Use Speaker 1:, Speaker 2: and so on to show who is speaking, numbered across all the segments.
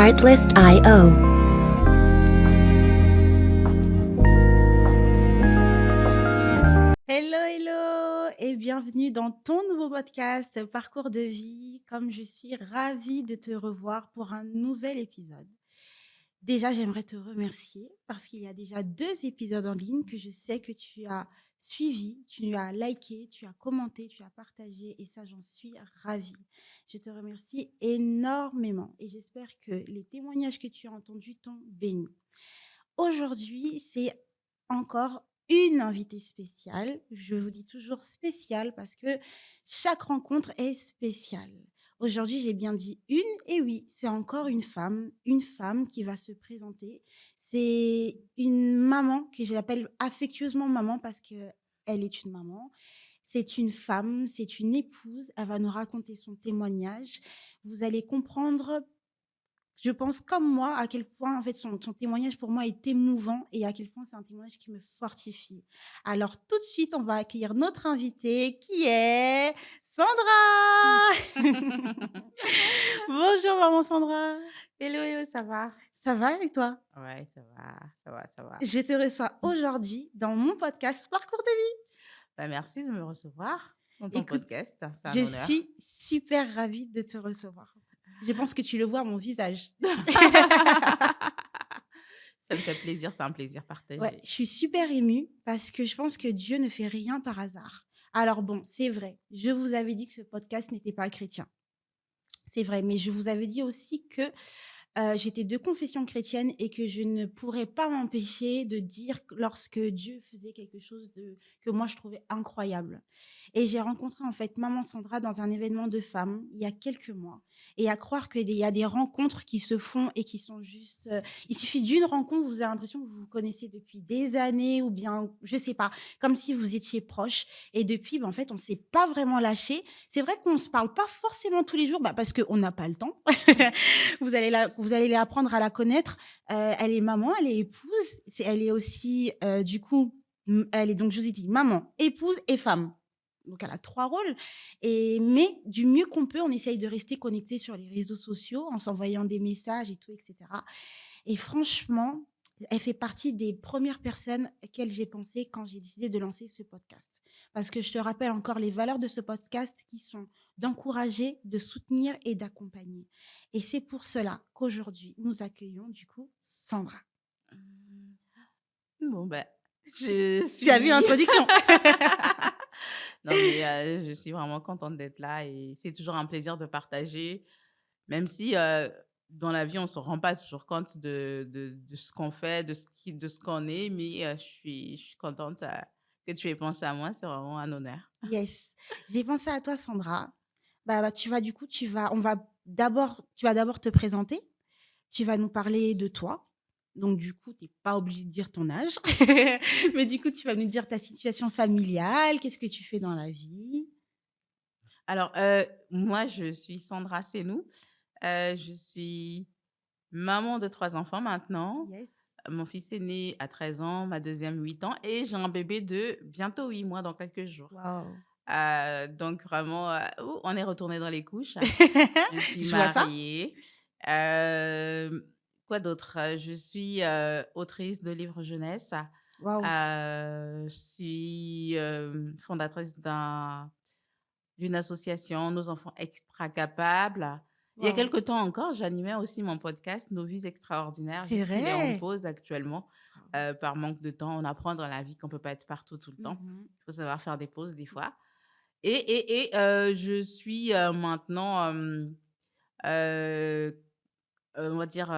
Speaker 1: Artlist.io.
Speaker 2: Hello, hello et bienvenue dans ton nouveau podcast Parcours de vie. Comme je suis ravie de te revoir pour un nouvel épisode. Déjà, j'aimerais te remercier parce qu'il y a déjà 2 épisodes en ligne que je sais que tu as suivis, tu as liké, tu as commenté, tu as partagé et ça, j'en suis ravie. Je te remercie énormément et j'espère que les témoignages que tu as entendus t'ont béni. Aujourd'hui, c'est encore une invitée spéciale. Je vous dis toujours spéciale parce que chaque rencontre est spéciale. Aujourd'hui, j'ai bien dit une, et oui, c'est encore une femme qui va se présenter. C'est une maman que j'appelle affectueusement maman parce que elle est une maman. C'est une femme, c'est une épouse. Elle va nous raconter son témoignage. Vous allez comprendre, je pense comme moi, à quel point en fait son témoignage pour moi est émouvant et à quel point c'est un témoignage qui me fortifie. Alors tout de suite, on va accueillir notre invitée qui est Sandra. Bonjour maman Sandra.
Speaker 3: Hello, hello, ça va?
Speaker 2: Ça va et toi?
Speaker 3: Ouais, ça va, ça va, ça va.
Speaker 2: Je te reçois aujourd'hui dans mon podcast Parcours de vie.
Speaker 3: Bah, merci de me recevoir dans ton
Speaker 2: Écoute,
Speaker 3: podcast, c'est un
Speaker 2: je
Speaker 3: honneur.
Speaker 2: suis super ravie de te recevoir. Je pense que tu le vois à mon visage.
Speaker 3: Ça me fait plaisir, c'est un plaisir
Speaker 2: Ouais,
Speaker 3: partagé.
Speaker 2: je suis super émue parce que je pense que Dieu ne fait rien par hasard. Alors bon, c'est vrai, je vous avais dit que ce podcast n'était pas chrétien. C'est vrai, mais je vous avais dit aussi que j'étais de confession chrétienne et que je ne pourrais pas m'empêcher de dire que lorsque Dieu faisait quelque chose que moi je trouvais incroyable. Et j'ai rencontré en fait maman Sandra dans un événement de femmes il y a quelques mois. Et à croire qu'il y a des rencontres qui se font et qui sont juste... il suffit d'une rencontre, vous avez l'impression que vous vous connaissez depuis des années ou bien, je sais pas, comme si vous étiez proches. Et depuis, en fait, on ne s'est pas vraiment lâché. C'est vrai qu'on ne se parle pas forcément tous les jours parce qu'on n'a pas le temps. Vous allez apprendre à la connaître. Elle est maman, elle est épouse. Elle est aussi, du coup, elle est donc, je vous ai dit, maman, épouse et femme. Donc, elle a 3 rôles. Mais du mieux qu'on peut, on essaye de rester connecté sur les réseaux sociaux en s'envoyant des messages et tout, etc. Et franchement, elle fait partie des premières personnes auxquelles j'ai pensé quand j'ai décidé de lancer ce podcast. Parce que je te rappelle encore les valeurs de ce podcast qui sont d'encourager, de soutenir et d'accompagner. Et c'est pour cela qu'aujourd'hui, nous accueillons du coup Sandra.
Speaker 3: Bon, ben,
Speaker 2: Tu as vu l'introduction?
Speaker 3: Non, mais je suis vraiment contente d'être là et c'est toujours un plaisir de partager, même si dans la vie, on ne se rend pas toujours compte de ce qu'on fait, de ce qu'on est, mais je suis contente que tu aies pensé à moi, c'est vraiment un honneur.
Speaker 2: Yes. J'ai pensé à toi, Sandra. Tu vas du coup, tu vas d'abord te présenter. Tu vas nous parler de toi. Donc, du coup, tu n'es pas obligé de dire ton âge. Mais du coup, tu vas nous dire ta situation familiale, qu'est-ce que tu fais dans la vie.
Speaker 3: Alors, moi, je suis Sandra Senou. Je suis maman de 3 enfants maintenant.
Speaker 2: Yes.
Speaker 3: Mon fils est né à 13 ans, ma deuxième 8 ans et j'ai un bébé de bientôt 8 mois dans quelques jours.
Speaker 2: Waouh.
Speaker 3: Donc vraiment, on est retourné dans les couches. Je suis
Speaker 2: Je vois ça.
Speaker 3: mariée. Quoi d'autre? Je suis, autrice de livres jeunesse.
Speaker 2: Waouh.
Speaker 3: Je suis, fondatrice d'une association Nos enfants extra capables. Il y a
Speaker 2: Waouh.
Speaker 3: quelque temps encore, j'animais aussi mon podcast Nos vies extraordinaires,
Speaker 2: C'est
Speaker 3: juste qu'il est en
Speaker 2: vrai.
Speaker 3: pause actuellement,
Speaker 2: Waouh.
Speaker 3: par manque de temps. On apprend dans la vie qu'on peut pas être partout tout le temps.
Speaker 2: Mhm.
Speaker 3: Il faut savoir faire des pauses des fois et je suis, maintenant, heu on va dire,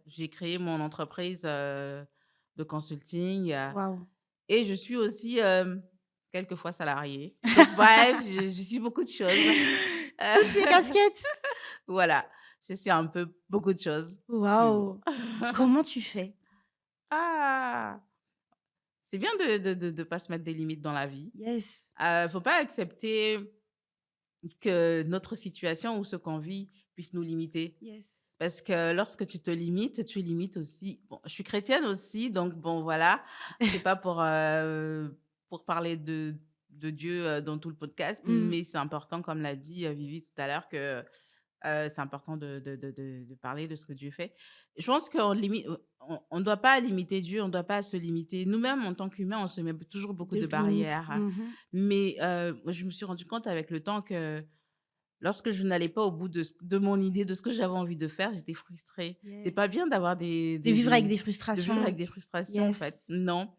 Speaker 3: j'ai créé mon entreprise, de consulting,
Speaker 2: Waouh.
Speaker 3: et je suis aussi, quelquefois salariée. Donc bref, je suis beaucoup de choses.
Speaker 2: Toutes ces casquettes.
Speaker 3: Voilà, je suis un peu beaucoup de choses, mais bon.
Speaker 2: Waouh. Comment tu fais?
Speaker 3: Ah! C'est bien de pas se mettre des limites dans la vie.
Speaker 2: Yes.
Speaker 3: Faut pas accepter que notre situation ou ce qu'on vit puisse nous limiter.
Speaker 2: Yes.
Speaker 3: Parce que lorsque tu te limites, tu limites aussi bon, je suis chrétienne aussi, donc bon, voilà, c'est pas pour parler de Dieu, dans tout le podcast,
Speaker 2: Mm.
Speaker 3: mais c'est important, comme l'a dit, Vivi tout à l'heure, que C'est important de parler de ce que Dieu fait. Je pense qu'on limite on ne doit pas limiter Dieu, on ne doit pas se limiter. Nous-mêmes, en tant qu'humains, on se met toujours beaucoup
Speaker 2: De
Speaker 3: de
Speaker 2: limite.
Speaker 3: barrières, hein.
Speaker 2: Mhm.
Speaker 3: Mais moi, je me suis rendu compte avec le temps que lorsque je n'allais pas au bout de mon idée, de ce que j'avais envie de faire, j'étais frustrée. C'est pas bien
Speaker 2: Yes.
Speaker 3: d'avoir
Speaker 2: De vivre avec des
Speaker 3: de vivre avec
Speaker 2: frustrations.
Speaker 3: des frustrations, en fait.
Speaker 2: Yes.
Speaker 3: Non.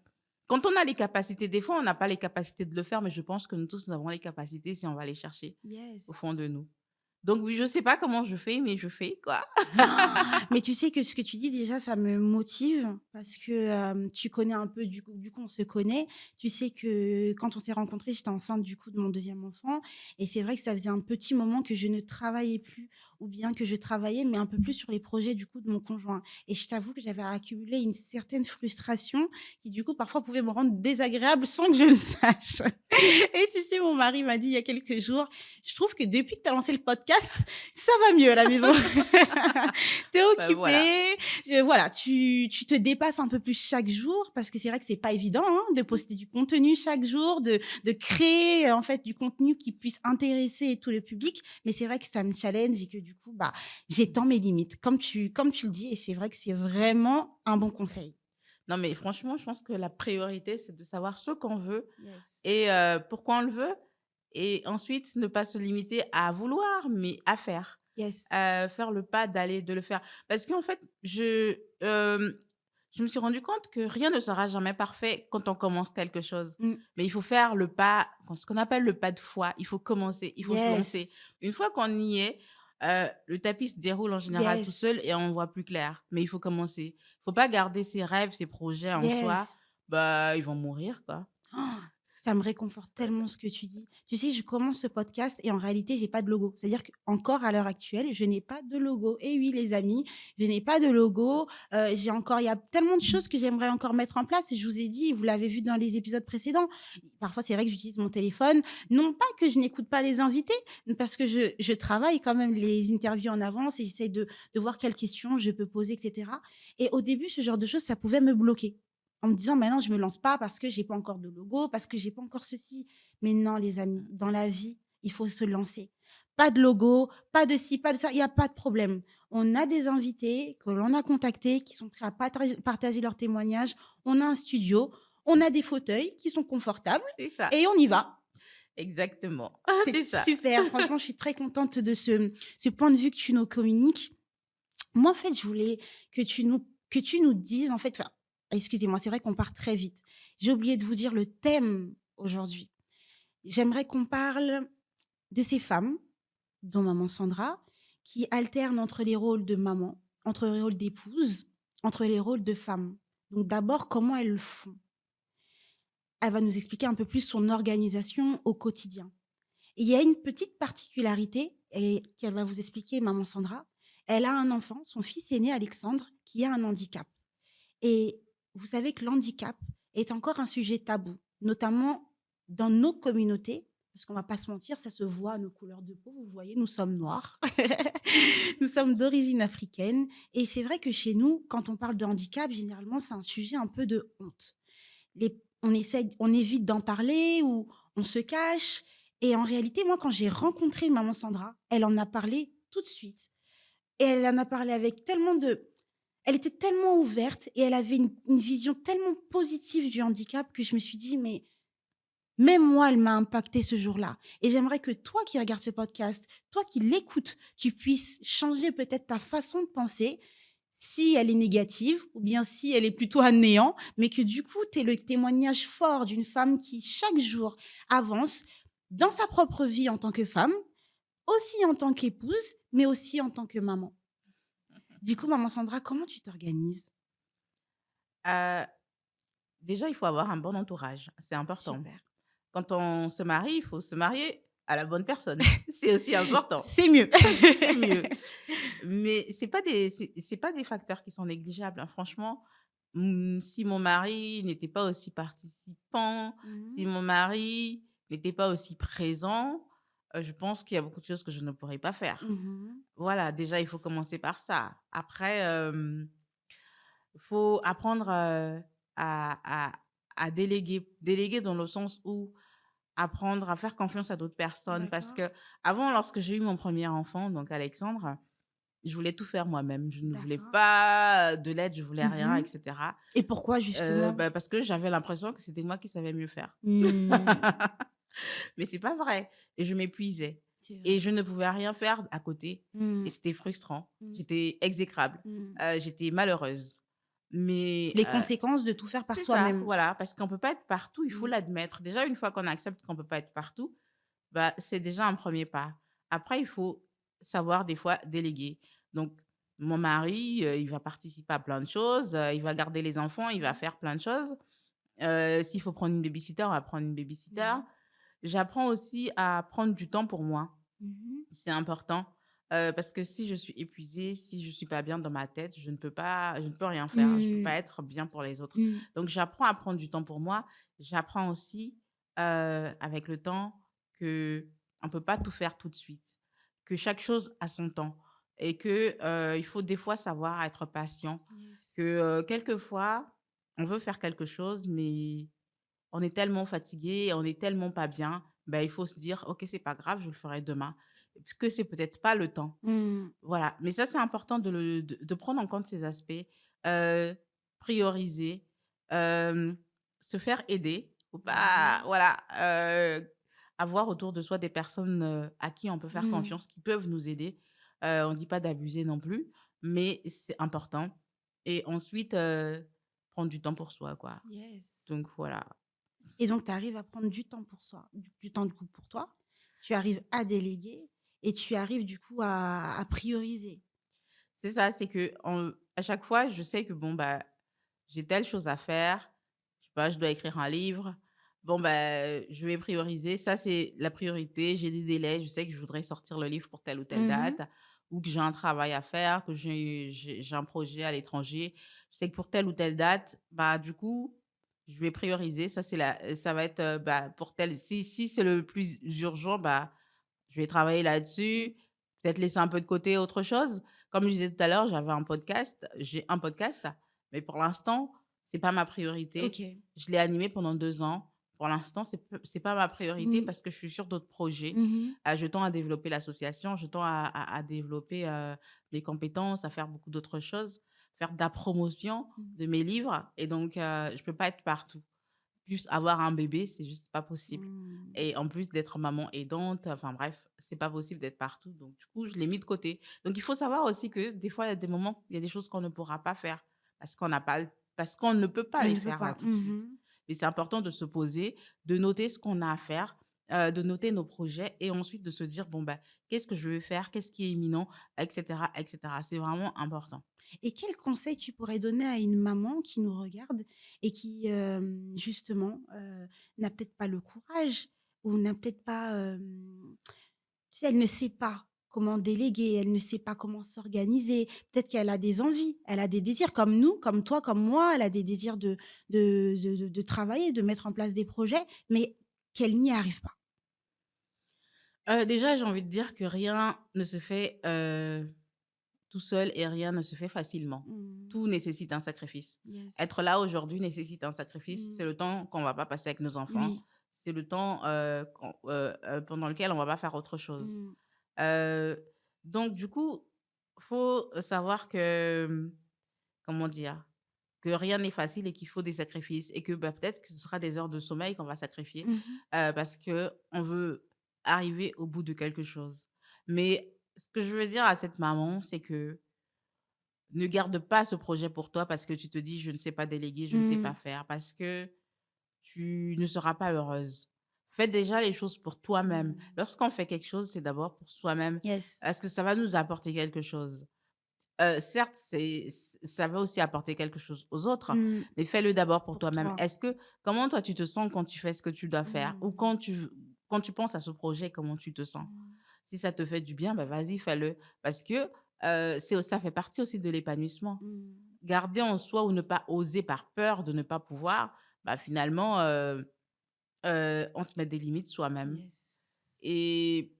Speaker 3: Quand on a les capacités, des fois, on n'a pas les capacités de le faire, mais je pense que nous tous, nous avons les capacités si on va les chercher au
Speaker 2: Yes.
Speaker 3: fond de nous. Donc oui, je sais pas comment je fais, mais je fais, quoi.
Speaker 2: Mais tu sais que ce que tu dis déjà, ça me motive parce que tu connais un peu, du coup, on se connaît. Tu sais que quand on s'est rencontrés, j'étais enceinte du coup de mon deuxième enfant. Et c'est vrai que ça faisait un petit moment que je ne travaillais plus ou bien que je travaillais, mais un peu plus sur les projets du coup de mon conjoint. Et je t'avoue que j'avais accumulé une certaine frustration qui du coup parfois pouvait me rendre désagréable sans que je le sache. Et tu sais, mon mari m'a dit il y a quelques jours, je trouve que depuis que tu as lancé le podcast, ça va mieux à la maison. T'es
Speaker 3: Bah, voilà.
Speaker 2: occupé, voilà, tu te dépasses un peu plus chaque jour parce que c'est vrai que c'est pas évident hein, de poster du contenu chaque jour, de créer en fait du contenu qui puisse intéresser tout le public. Mais c'est vrai que ça me challenge et que du coup, bah, j'étends mes limites, comme tu le dis. Et c'est vrai que c'est vraiment un bon conseil.
Speaker 3: Non, mais franchement, je pense que la priorité, c'est de savoir ce qu'on veut
Speaker 2: Yes.
Speaker 3: et pourquoi on le veut. Et ensuite, ne pas se limiter à vouloir, mais à faire.
Speaker 2: Yes.
Speaker 3: Faire le pas de le faire. Parce qu'en fait, je me suis rendu compte que rien ne sera jamais parfait quand on commence quelque chose.
Speaker 2: Mm.
Speaker 3: Mais il faut faire le pas, ce qu'on appelle le pas de foi. Il faut commencer, il faut se lancer.
Speaker 2: Yes.
Speaker 3: Une fois qu'on y est, le tapis se déroule en général tout seul et
Speaker 2: Yes.
Speaker 3: on voit plus clair. Mais il faut commencer. Il faut pas garder ses rêves, ses projets en soi.
Speaker 2: Yes.
Speaker 3: Bah, ils vont mourir, quoi.
Speaker 2: Oh, ça me réconforte tellement ce que tu dis. Tu sais, je commence ce podcast et en réalité, j'ai pas de logo. C'est-à-dire qu'encore à l'heure actuelle, je n'ai pas de logo. Et oui, les amis, je n'ai pas de logo. Il y a tellement de choses que j'aimerais encore mettre en place. Et je vous ai dit, vous l'avez vu dans les épisodes précédents. Parfois, c'est vrai que j'utilise mon téléphone. Non pas que je n'écoute pas les invités, mais parce que je travaille quand même les interviews en avance et j'essaie de voir quelles questions je peux poser, etc. Et au début, ce genre de choses, ça pouvait me bloquer en me disant: «Maintenant, je me lance pas parce que j'ai pas encore de logo, parce que j'ai pas encore ceci». Mais non, les amis, dans la vie, il faut se lancer. Pas de logo, pas de ci, pas de ça, il y a pas de problème. On a des invités que l'on a contactés, qui sont prêts à partager leurs témoignages. On a un studio, on a des fauteuils qui sont confortables
Speaker 3: C'est ça.
Speaker 2: et on y va.
Speaker 3: Exactement.
Speaker 2: C'est
Speaker 3: C'est ça.
Speaker 2: super. Franchement, je suis très contente de ce point de vue que tu nous communiques. Moi, en fait, je voulais que tu nous dises, en fait, enfin, excusez-moi, c'est vrai qu'on part très vite. J'ai oublié de vous dire le thème aujourd'hui. J'aimerais qu'on parle de ces femmes, dont maman Sandra, qui alternent entre les rôles de maman, entre les rôles d'épouse, entre les rôles de femme. Donc d'abord, comment elles le font? Elle va nous expliquer un peu plus son organisation au quotidien. Et il y a une petite particularité et qu'elle va vous expliquer, maman Sandra. Elle a un enfant, son fils aîné Alexandre, qui a un handicap. Et vous savez que l'handicap est encore un sujet tabou, notamment dans nos communautés, parce qu'on ne va pas se mentir, ça se voit à nos couleurs de peau. Vous voyez, nous sommes noirs, nous sommes d'origine africaine. Et c'est vrai que chez nous, quand on parle de handicap, généralement, c'est un sujet un peu de honte. On évite d'en parler ou on se cache. Et en réalité, moi, quand j'ai rencontré maman Sandra, elle en a parlé tout de suite. Et elle en a parlé avec tellement de... Elle était tellement ouverte et elle avait une vision tellement positive du handicap que je me suis dit, mais même moi, elle m'a impacté ce jour-là. Et j'aimerais que toi qui regardes ce podcast, toi qui l'écoutes, tu puisses changer peut-être ta façon de penser, si elle est négative ou bien si elle est plutôt à néant, mais que du coup, tu es le témoignage fort d'une femme qui, chaque jour, avance dans sa propre vie en tant que femme, aussi en tant qu'épouse, mais aussi en tant que maman. Du coup, maman Sandra, comment tu t'organises?
Speaker 3: Heu, Déjà, il faut avoir un bon entourage, c'est important.
Speaker 2: Super.
Speaker 3: Quand on se marie, il faut se marier à la bonne personne. C'est aussi important.
Speaker 2: C'est mieux.
Speaker 3: C'est mieux. Mais c'est pas des facteurs qui sont négligeables, hein. Franchement, si mon mari n'était pas aussi participant, si
Speaker 2: Mhm.
Speaker 3: mon mari n'était pas aussi présent, je pense qu'il y a beaucoup de choses que je ne pourrais pas faire.
Speaker 2: Mhm.
Speaker 3: Voilà, déjà, il faut commencer par ça. Après, faut apprendre, à déléguer. Déléguer dans le sens où apprendre à faire confiance à d'autres personnes parce
Speaker 2: D'accord.
Speaker 3: que avant, lorsque j'ai eu mon premier enfant, donc Alexandre, je voulais tout faire moi-même. Je ne voulais
Speaker 2: D'accord.
Speaker 3: pas de l'aide, je voulais rien et
Speaker 2: Mmh.
Speaker 3: cetera.
Speaker 2: Et pourquoi justement?
Speaker 3: Bah, parce que j'avais l'impression que c'était moi qui savais mieux faire.
Speaker 2: Mmh.
Speaker 3: Mais c'est pas vrai et je m'épuisais
Speaker 2: C'est
Speaker 3: et
Speaker 2: vrai.
Speaker 3: je ne pouvais rien faire à côté et
Speaker 2: Mmh.
Speaker 3: c'était frustrant.
Speaker 2: Mmh.
Speaker 3: J'étais exécrable,
Speaker 2: Mmh.
Speaker 3: j'étais malheureuse. Mais
Speaker 2: Les conséquences de tout faire par
Speaker 3: c'est ça,
Speaker 2: soi-même.
Speaker 3: voilà, parce qu'on peut pas être partout, il faut
Speaker 2: Mmh.
Speaker 3: l'admettre. Déjà, une fois qu'on accepte qu'on peut pas être partout, bah, c'est déjà un premier pas. Après, il faut savoir des fois déléguer. Donc mon mari, il va participer à plein de choses, il va garder les enfants, il va
Speaker 2: Mmh.
Speaker 3: faire plein de choses. S'il faut prendre une baby-sitter, on va prendre une baby-sitter.
Speaker 2: Mmh.
Speaker 3: J'apprends aussi à prendre du temps pour moi.
Speaker 2: Mmh.
Speaker 3: C'est important, parce que si je suis épuisée, si je suis pas bien dans ma tête, je ne peux rien faire. Je peux
Speaker 2: Mmh.
Speaker 3: pas être bien pour les autres.
Speaker 2: Mmh.
Speaker 3: Donc j'apprends à prendre du temps pour moi. J'apprends aussi, avec le temps que on peut pas tout faire tout de suite, que chaque chose a son temps et que, il faut des fois savoir être patient, que,
Speaker 2: Yes.
Speaker 3: quelquefois, on veut faire quelque chose, mais on est tellement fatigué, on est tellement pas bien, ben il faut se dire: «OK, c'est pas grave, je le ferai demain». Parce que c'est peut-être pas le temps.
Speaker 2: Mmh.
Speaker 3: Voilà, mais ça, c'est important de prendre en compte ces aspects, heu, prioriser, hem, se faire aider. Faut pas
Speaker 2: Ouais.
Speaker 3: voilà, avoir autour de soi des personnes, à qui on peut faire
Speaker 2: Mmh.
Speaker 3: confiance, qui peuvent nous aider. On dit pas d'abuser non plus, mais c'est important et ensuite, prendre du temps pour soi, quoi.
Speaker 2: Yes.
Speaker 3: Donc voilà.
Speaker 2: Et donc tu arrives à prendre du temps pour soi, du temps du coup pour toi. Tu arrives à déléguer et tu arrives du coup à prioriser.
Speaker 3: C'est ça, c'est que à chaque fois, je sais que bon, bah, j'ai telle chose à faire. Je sais pas, je dois écrire un livre. Bon, bah, je vais prioriser. Ça, c'est la priorité. J'ai des délais. Je sais que je voudrais sortir le livre pour telle ou telle
Speaker 2: Mmh.
Speaker 3: date ou que j'ai un travail à faire, que j'ai un projet à l'étranger. Je sais que pour telle ou telle date, bah, du coup, je vais prioriser. Ça va être, bah, pour tel si c'est le plus urgent, bah, je vais travailler là-dessus, peut-être laisser un peu de côté autre chose. Comme je disais tout à l'heure, j'ai un podcast, mais pour l'instant, c'est pas ma priorité.
Speaker 2: OK.
Speaker 3: Je l'ai animé pendant 2 ans. Pour l'instant, c'est pas ma priorité
Speaker 2: Mmh.
Speaker 3: parce que je suis sur d'autres projets.
Speaker 2: Mmh.
Speaker 3: Je tends à développer l'association, je tends à développer, mes compétences, à faire beaucoup d'autres choses, faire de la promotion
Speaker 2: Mmh.
Speaker 3: de mes livres et donc je peux pas être partout. Plus avoir un bébé, c'est juste pas possible
Speaker 2: Mmh.
Speaker 3: et en plus d'être maman aidante, enfin bref, c'est pas possible d'être partout donc du coup, je l'ai mis de côté. Donc il faut savoir aussi que des fois, il y a des moments, il y a des choses qu'on ne pourra pas faire parce qu'on ne peut pas
Speaker 2: On
Speaker 3: les
Speaker 2: ne peut
Speaker 3: faire là
Speaker 2: pas.
Speaker 3: tout de suite.
Speaker 2: Mmh.
Speaker 3: Mais c'est important de se poser, de noter ce qu'on a à faire, de noter nos projets et ensuite de se dire: «Bon, bah, qu'est-ce que je veux faire? Qu'est-ce qui est imminent?» et cetera et cetera. C'est vraiment important.
Speaker 2: Et quel conseil tu pourrais donner à une maman qui nous regarde et qui, justement, n'a peut-être pas le courage ou n'a peut-être pas, tu sais, elle ne sait pas comment déléguer, elle ne sait pas comment s'organiser. Peut-être qu'elle a des envies, elle a des désirs comme nous, comme toi, comme moi, elle a des désirs de travailler, de mettre en place des projets, mais qu'elle n'y arrive pas.
Speaker 3: Déjà, j'ai envie de dire que rien ne se fait, tout seul et rien ne se fait facilement.
Speaker 2: Mmh.
Speaker 3: Tout nécessite un sacrifice.
Speaker 2: Yes.
Speaker 3: Être là aujourd'hui nécessite un sacrifice. C'est
Speaker 2: Mmh.
Speaker 3: le temps qu'on va pas passer avec nos enfants.
Speaker 2: Oui.
Speaker 3: C'est le temps, pendant lequel on va pas faire autre chose.
Speaker 2: Mmh.
Speaker 3: Heu, donc du coup, faut savoir que, comment dire? Que rien n'est facile et qu'il faut des sacrifices et que, bah, peut-être que ce sera des heures de sommeil qu'on va sacrifier,
Speaker 2: Mmh mh.
Speaker 3: parce que on veut arriver au bout de quelque chose. Mais ce que je veux dire à cette maman, c'est que ne garde pas ce projet pour toi parce que tu te dis: «Je ne sais pas déléguer, je ne sais
Speaker 2: Mmh.
Speaker 3: pas faire», parce que tu ne seras pas heureuse. Fais déjà les choses pour toi-même.
Speaker 2: Mmh.
Speaker 3: Lorsqu'on fait quelque chose, c'est d'abord pour soi-même.
Speaker 2: Yes.
Speaker 3: Est-ce que ça va nous apporter quelque chose? Certes, ça va aussi apporter quelque chose aux autres,
Speaker 2: Mmh.
Speaker 3: mais fais-le d'abord pour
Speaker 2: Pour
Speaker 3: toi-même.
Speaker 2: toi.
Speaker 3: Comment toi tu te sens quand tu fais ce que tu dois faire? Ou
Speaker 2: Mmh.
Speaker 3: quand tu penses à ce projet, comment tu te sens?
Speaker 2: Mmh.
Speaker 3: Si ça te fait du bien, bah, vas-y, fais-le. Parce que, ça fait partie aussi de l'épanouissement.
Speaker 2: Mmh.
Speaker 3: Garder en soi ou ne pas oser par peur de ne pas pouvoir, bah, finalement, on se met des limites soi-même
Speaker 2: Yes.
Speaker 3: et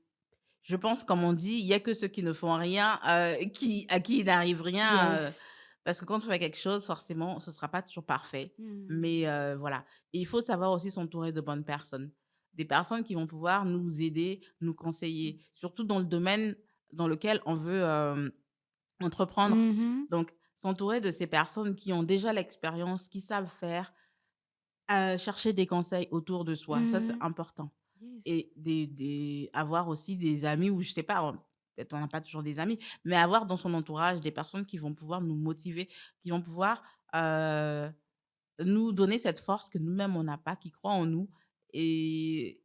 Speaker 3: je pense, comme on dit: «Il y a que ceux qui ne font rien, à qui il n'arrive rien»,
Speaker 2: Yes.
Speaker 3: parce que quand tu fais quelque chose, forcément, ce sera pas toujours parfait.
Speaker 2: Mmh.
Speaker 3: Mais voilà et il faut savoir aussi s'entourer de bonnes personnes. des personnes qui vont pouvoir nous aider, nous conseiller, surtout dans le domaine dans lequel on veut entreprendre.
Speaker 2: Mmh.
Speaker 3: Donc, s'entourer de ces personnes qui ont déjà l'expérience, qui savent faire, chercher des conseils autour de soi, ça, c'est
Speaker 2: Mmh.
Speaker 3: important.
Speaker 2: Yes.
Speaker 3: Et avoir aussi des amis ou je sais pas, peut-être on n'a pas toujours des amis, mais avoir dans son entourage des personnes qui vont pouvoir nous motiver, qui vont pouvoir, heu, nous donner cette force que nous-mêmes on n'a pas, qui croient en nous et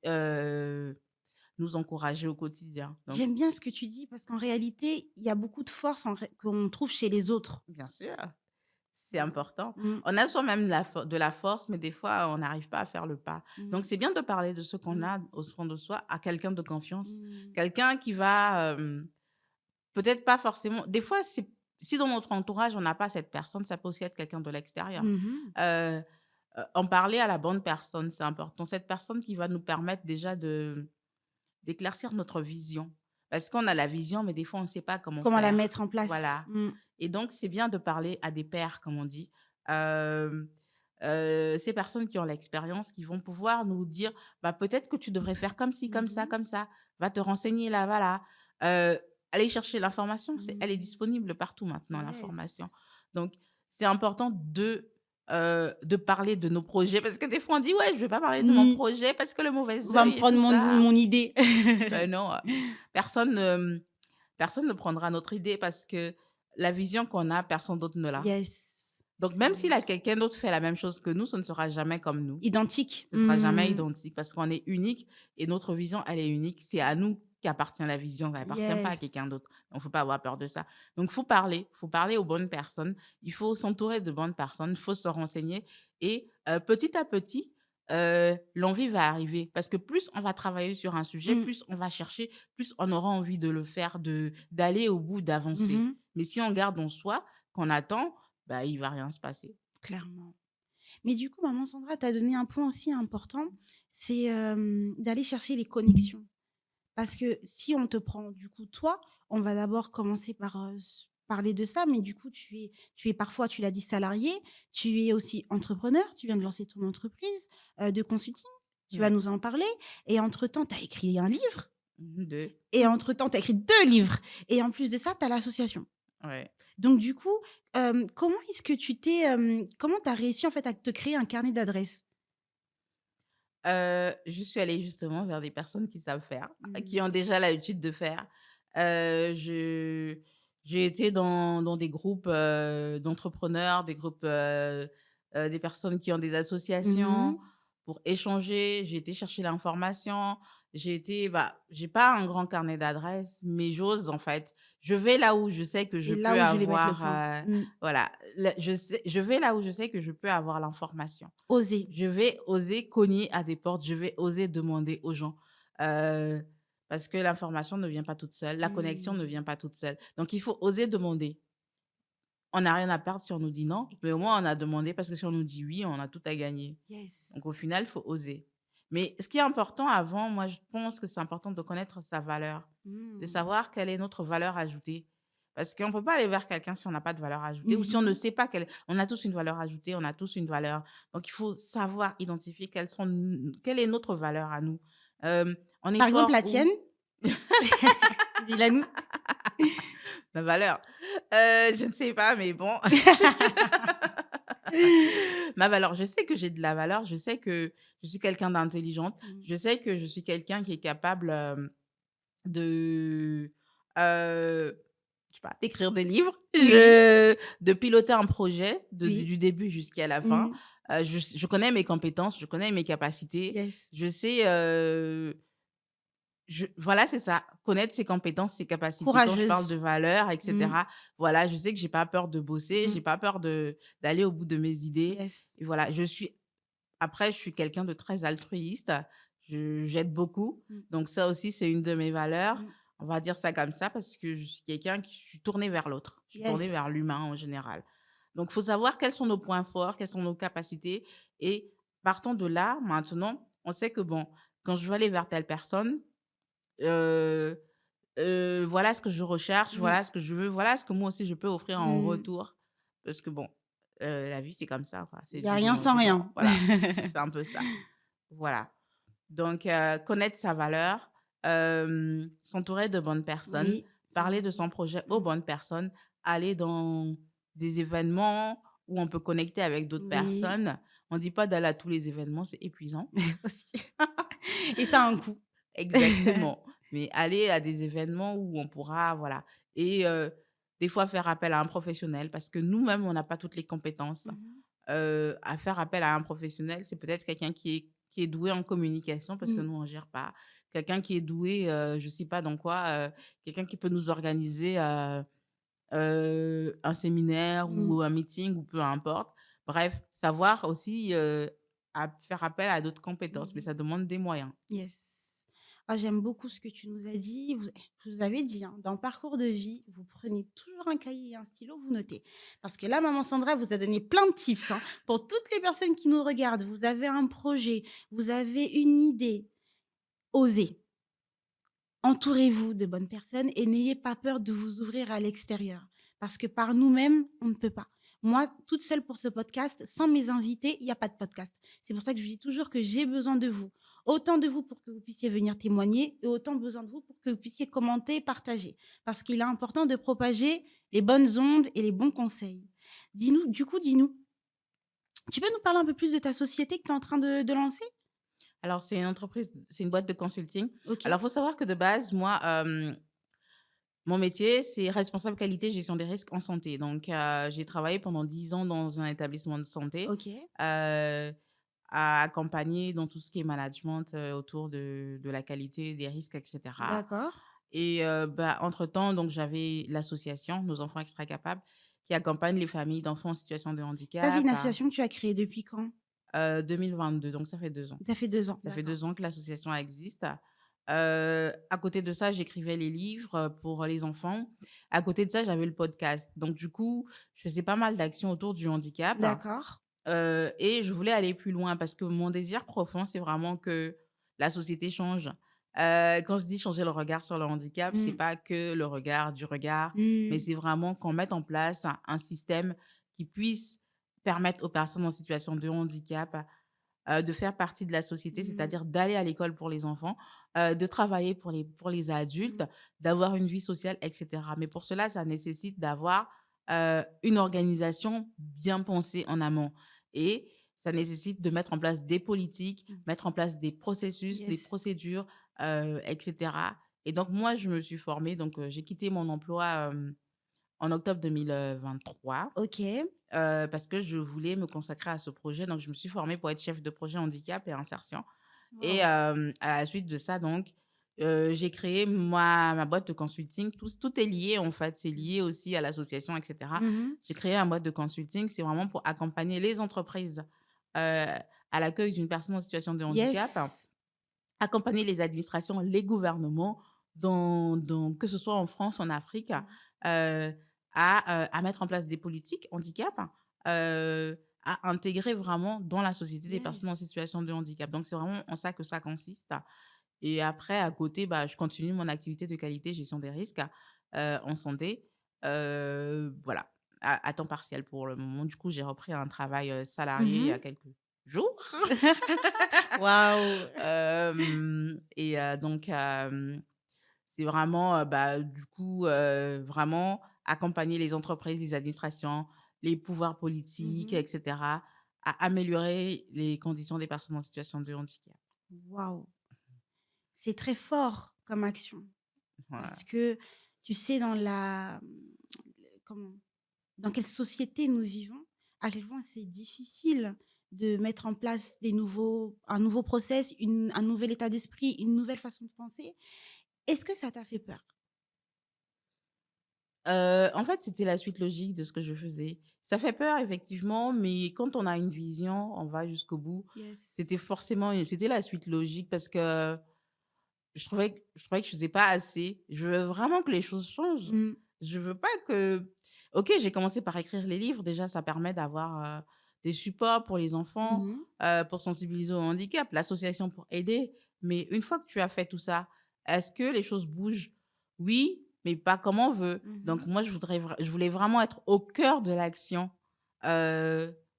Speaker 3: nous encourager au quotidien. Donc
Speaker 2: J'aime bien ce que tu dis parce qu'en réalité, il y a beaucoup de force qu'on trouve chez les autres.
Speaker 3: bien sûr, c'est important.
Speaker 2: Mmh.
Speaker 3: On a soi-même de la force, mais des fois, on n'arrive pas à faire le pas. Donc,
Speaker 2: Mmh.
Speaker 3: c'est bien de parler de ce qu'on
Speaker 2: Mmh.
Speaker 3: a au fond de soi à quelqu'un de confiance.
Speaker 2: Mmh.
Speaker 3: Quelqu'un qui va, peut-être pas forcément des fois, si dans notre entourage, on n'a pas cette personne, ça peut aussi être quelqu'un de l'extérieur.
Speaker 2: Mmh.
Speaker 3: Heu en parler à la bonne personne, c'est important. Cette personne qui va nous permettre déjà d'éclaircir notre vision. Parce qu'on a la vision, mais des fois, on ne sait pas comment
Speaker 2: Comment la
Speaker 3: faire.
Speaker 2: mettre en place?
Speaker 3: Voilà.
Speaker 2: Mmh.
Speaker 3: Et donc, c'est bien de parler à des pairs, comme on dit. Hem, ces personnes qui ont l'expérience, qui vont pouvoir nous dire: «Bah, peut-être que tu devrais faire comme ci, comme ça,
Speaker 2: Mmh.
Speaker 3: comme ça. Va te renseigner là, voilà». Heu, aller chercher l'information, elle est
Speaker 2: Mmh.
Speaker 3: disponible partout maintenant, l'information.
Speaker 2: Yes.
Speaker 3: Donc, c'est important de parler de nos projets parce que des fois, on dit: «Ouais, je vais pas parler de mon
Speaker 2: Mmh.
Speaker 3: projet parce que le
Speaker 2: On
Speaker 3: mauvais
Speaker 2: va me
Speaker 3: œil et
Speaker 2: prendre
Speaker 3: tout ça».
Speaker 2: mon idée.
Speaker 3: Ben non, personne ne personne ne prendra notre idée parce que la vision qu'on a, personne d'autre ne l'a.
Speaker 2: Yes.
Speaker 3: Donc
Speaker 2: C'est
Speaker 3: même si
Speaker 2: vrai.
Speaker 3: là, quelqu'un d'autre fait la même chose que nous, ce ne sera jamais comme nous.
Speaker 2: Identique.
Speaker 3: Ce sera jamais
Speaker 2: Mmh.
Speaker 3: identique parce qu'on est unique et notre vision, elle est unique. C'est à nous qu'appartient la vision, elle appartient pas à quelqu'un
Speaker 2: Yes.
Speaker 3: d'autre. Donc faut pas avoir peur de ça. Donc faut parler aux bonnes personnes. Il faut s'entourer de bonnes personnes, il faut se renseigner et petit à petit, l'envie va arriver parce que plus on va travailler sur un sujet,
Speaker 2: Mmh.
Speaker 3: plus on va chercher, plus on aura envie de le faire, d'aller au bout, d'avancer.
Speaker 2: Mmh.
Speaker 3: Mais si on garde en soi, qu'on attend, bah, il va rien se passer.
Speaker 2: Clairement. Mais du coup, maman Sandra, tu as donné un point aussi important, c'est, d'aller chercher les connexions. Parce que si on te prend, du coup, toi, on va d'abord commencer par, parler de ça, mais du coup, tu es parfois, tu l'as dit, salarié, tu es aussi entrepreneur, tu viens de lancer ton entreprise, de consulting, tu vas
Speaker 3: Ouais.
Speaker 2: nous en parler et entre-temps, tu as écrit un livre
Speaker 3: Mmh, 2.
Speaker 2: et entre-temps, tu as écrit 2 livres et en plus de ça, tu as l'association.
Speaker 3: Ouais.
Speaker 2: Donc du coup, comment est-ce que comment tu as réussi, en fait, à te créer un carnet d'adresses?
Speaker 3: Je suis allée justement vers des personnes qui savent faire, qui ont
Speaker 2: Mmh.
Speaker 3: déjà l'habitude de faire. Je j'ai été dans des groupes, d'entrepreneurs, des groupes, des personnes qui ont des associations
Speaker 2: Mmh.
Speaker 3: pour échanger. J'ai été chercher l'information. J'ai pas un grand carnet d'adresses, mais j'ose en fait. Je vais là où je sais que je
Speaker 2: C'est là
Speaker 3: peux
Speaker 2: où je voulais mettre le
Speaker 3: avoir,
Speaker 2: point. Mmh.
Speaker 3: voilà, je vais là où je sais que je peux avoir l'information.
Speaker 2: Oser.
Speaker 3: Je vais oser cogner à des portes, je vais oser demander aux gens, heu, parce que l'information ne vient pas toute seule, la connexion ne
Speaker 2: Mmh.
Speaker 3: vient pas toute seule. Donc il faut oser demander. On n'a rien à perdre si on nous dit non, mais au moins on a demandé parce que si on nous dit oui, on a tout à gagner. Donc
Speaker 2: Yes.
Speaker 3: au final, il faut oser. Mais ce qui est important avant, moi je pense que c'est important de connaître sa valeur, de
Speaker 2: Mmh.
Speaker 3: savoir quelle est notre valeur ajoutée. Parce qu'on ne peut pas aller vers quelqu'un si on n'a pas de valeur ajoutée ou si on ne
Speaker 2: Mmh.
Speaker 3: sait pas on a tous une valeur ajoutée, on a tous une valeur. Donc il faut savoir identifier quelle est notre valeur à nous. On est
Speaker 2: Par exemple,
Speaker 3: fort
Speaker 2: la tienne?
Speaker 3: où?
Speaker 2: Dis-la nous.
Speaker 3: Ma valeur? Je ne sais pas, mais bon. Ma valeur, je sais que j'ai de la valeur, je sais que je suis quelqu'un d'intelligente,
Speaker 2: Mmh.
Speaker 3: je sais que je suis quelqu'un qui est capable, de, je sais pas, d'écrire des livres,
Speaker 2: Oui,
Speaker 3: de piloter un projet
Speaker 2: oui.
Speaker 3: du début jusqu'à la fin.
Speaker 2: Mmh.
Speaker 3: Je connais mes compétences, je connais mes capacités,
Speaker 2: Yes.
Speaker 3: je sais, voilà, c'est ça, connaître ses compétences, ses capacités. Quand je parle
Speaker 2: Courageuse.
Speaker 3: de valeurs et
Speaker 2: Mmh.
Speaker 3: cetera, voilà, je sais que j'ai pas peur de bosser,
Speaker 2: Mmh.
Speaker 3: j'ai pas peur d'aller au bout de mes idées
Speaker 2: Yes.
Speaker 3: et voilà, je suis quelqu'un de très altruiste, j'aide beaucoup,
Speaker 2: Mmh.
Speaker 3: donc ça aussi, c'est une de mes valeurs.
Speaker 2: Mmh.
Speaker 3: On va dire ça comme ça parce que je suis tournée vers l'autre, je suis tournée vers
Speaker 2: Yes.
Speaker 3: l'humain en général. Donc, il faut savoir quels sont nos points forts, quelles sont nos capacités et partant de là, maintenant, on sait que bon, quand je veux aller vers telle personne, heu voilà ce que je recherche,
Speaker 2: Mmh.
Speaker 3: voilà ce que je veux, voilà ce que moi aussi je peux offrir en
Speaker 2: Mmh.
Speaker 3: retour. Parce que bon, la vie, c'est comme ça, quoi,
Speaker 2: Il
Speaker 3: c'est
Speaker 2: y a
Speaker 3: du
Speaker 2: rien sans
Speaker 3: donnant-donnant.
Speaker 2: rien.
Speaker 3: Voilà, c'est un peu ça. Voilà. Donc, connaître sa valeur, s'entourer de bonnes personnes,
Speaker 2: Oui, c'est
Speaker 3: parler de
Speaker 2: important.
Speaker 3: son projet aux
Speaker 2: Mmh.
Speaker 3: bonnes personnes, aller dans des événements où on peut connecter avec d'autres
Speaker 2: Oui,
Speaker 3: personnes. On ne dit pas d'aller à tous les événements, c'est épuisant.
Speaker 2: aussi et ça a un coût.
Speaker 3: Exactement. Mais aller à des événements où on pourra, voilà. Et des fois faire appel à un professionnel parce que nous-mêmes, on n'a pas toutes les compétences.
Speaker 2: Mmh.
Speaker 3: À faire appel à un professionnel, c'est peut-être quelqu'un qui est doué en communication parce que
Speaker 2: Mmh.
Speaker 3: nous, on ne gère pas. Quelqu'un qui est doué, je ne sais pas dans quoi, quelqu'un qui peut nous organiser un séminaire
Speaker 2: Mmh.
Speaker 3: ou un meeting ou peu importe. Bref, savoir aussi faire appel à d'autres compétences, mais
Speaker 2: Mmh.
Speaker 3: ça demande des moyens.
Speaker 2: Yes. Ah, j'aime beaucoup ce que tu nous as dit. Je vous avais dit, hein, dans le parcours de vie, vous prenez toujours un cahier et un stylo, vous notez. Parce que là, maman Sandra vous a donné plein de tips, hein, pour toutes les personnes qui nous regardent. Vous avez un projet, vous avez une idée, osez. Entourez-vous de bonnes personnes et n'ayez pas peur de vous ouvrir à l'extérieur. Parce que par nous-mêmes, on ne peut pas. Moi, toute seule pour ce podcast, sans mes invités, il n'y a pas de podcast. C'est pour ça que je dis toujours que j'ai besoin de vous. Autant de vous pour que vous puissiez venir témoigner et autant besoin de vous pour que vous puissiez commenter, partager. Parce qu'il est important de propager les bonnes ondes et les bons conseils. Dis-nous, tu peux nous parler un peu plus de ta société que tu es en train de lancer?
Speaker 3: Alors, c'est une entreprise, c'est une boîte de consulting.
Speaker 2: Ok,
Speaker 3: Alors, il faut savoir que de base, moi, mon métier, c'est responsable qualité, gestion des risques en santé. Donc, j'ai travaillé pendant 10 ans dans un établissement de santé,
Speaker 2: ok,
Speaker 3: heu, à accompagner dans tout ce qui est management, autour de la qualité, des risques et cetera.
Speaker 2: d'accord.
Speaker 3: Et bah, entre-temps, donc j'avais l'association Nos enfants extra capables qui accompagne les familles d'enfants en situation de
Speaker 2: Ça, c'est
Speaker 3: handicap
Speaker 2: une
Speaker 3: à
Speaker 2: association que tu as créée depuis quand?
Speaker 3: 2022, donc ça fait 2 ans.
Speaker 2: Ça fait 2 ans,
Speaker 3: Ça fait
Speaker 2: d'accord.
Speaker 3: 2 ans que l'association existe. À côté de ça, j'écrivais les livres, pour les enfants. À côté de ça, j'avais le podcast. Donc du coup, je faisais pas mal d'actions autour du handicap,
Speaker 2: D'accord.
Speaker 3: et je voulais aller plus loin parce que mon désir profond, c'est vraiment que la société change. Quand je dis changer le regard sur le handicap, c'est
Speaker 2: Mmh.
Speaker 3: pas que le regard du regard, mais
Speaker 2: Mmh.
Speaker 3: c'est vraiment qu'on mette en place un système qui puisse permettre aux personnes en situation de handicap de faire partie de la société,
Speaker 2: Mmh.
Speaker 3: c'est-à-dire d'aller à l'école pour les enfants, de travailler pour les adultes,
Speaker 2: Mmh.
Speaker 3: d'avoir une vie sociale et cetera. Mais pour cela, ça nécessite d'avoir, une organisation bien pensée en amont et ça nécessite de mettre en place des politiques,
Speaker 2: Mmh.
Speaker 3: mettre en place des processus, des
Speaker 2: Yes.
Speaker 3: procédures, et cetera. Et donc moi, je me suis formée, donc j'ai quitté mon emploi, en octobre 2023.
Speaker 2: OK.
Speaker 3: Parce que je voulais me consacrer à ce projet. Donc, je me suis formée pour être chef de projet handicap et insertion. Et
Speaker 2: Waouh.
Speaker 3: à la suite de ça, donc, j'ai créé ma boîte de consulting. Tout est lié, en fait. C'est
Speaker 2: Mmh.
Speaker 3: lié aussi à l'association, et cetera.
Speaker 2: Mmh.
Speaker 3: J'ai créé une boîte de consulting. C'est vraiment pour accompagner les entreprises à l'accueil d'une personne en situation de handicap,
Speaker 2: Yes.
Speaker 3: accompagner les administrations, les gouvernements, que ce soit en France, en Afrique,
Speaker 2: Mmh.
Speaker 3: à mettre en place des politiques handicap, à intégrer vraiment dans la société des personnes en
Speaker 2: Yes.
Speaker 3: situation de handicap. Donc, c'est vraiment en ça que ça consiste. Et après, à côté, bah, je continue mon activité de qualité, gestion des risques en santé. Voilà, à temps partiel pour le moment. Du coup, j'ai repris un travail salarié il y
Speaker 2: Mmh.
Speaker 3: a quelques jours.
Speaker 2: Waouh.
Speaker 3: Et donc, c'est vraiment, bah, du coup, vraiment accompagner les entreprises, les administrations, les pouvoirs politiques et
Speaker 2: Mmh.
Speaker 3: cetera, à améliorer les conditions des personnes en situation de handicap.
Speaker 2: Waouh. C'est très fort comme action
Speaker 3: Voilà.
Speaker 2: parce que tu sais comment dans quelle société nous vivons, à quel point c'est difficile de mettre en place un nouveau process, un nouvel état d'esprit, une nouvelle façon de penser. Est-ce que ça t'a fait peur?
Speaker 3: En fait, c'était la suite logique de ce que je faisais. Ça fait peur effectivement, mais quand on a une vision, on va jusqu'au bout.
Speaker 2: Yes.
Speaker 3: C'était la suite logique parce que je trouvais que je faisais pas assez. Je veux vraiment que les choses changent.
Speaker 2: Mmh.
Speaker 3: Je veux pas que OK, j'ai commencé par écrire les livres, déjà ça permet d'avoir, des supports pour les enfants,
Speaker 2: Mmh.
Speaker 3: pour sensibiliser au handicap, l'association pour aider. Mais une fois que tu as fait tout ça, est-ce que les choses bougent? Oui, mais pas comme on veut. Donc
Speaker 2: Mmh.
Speaker 3: moi, je voulais vraiment être au cœur de l'action,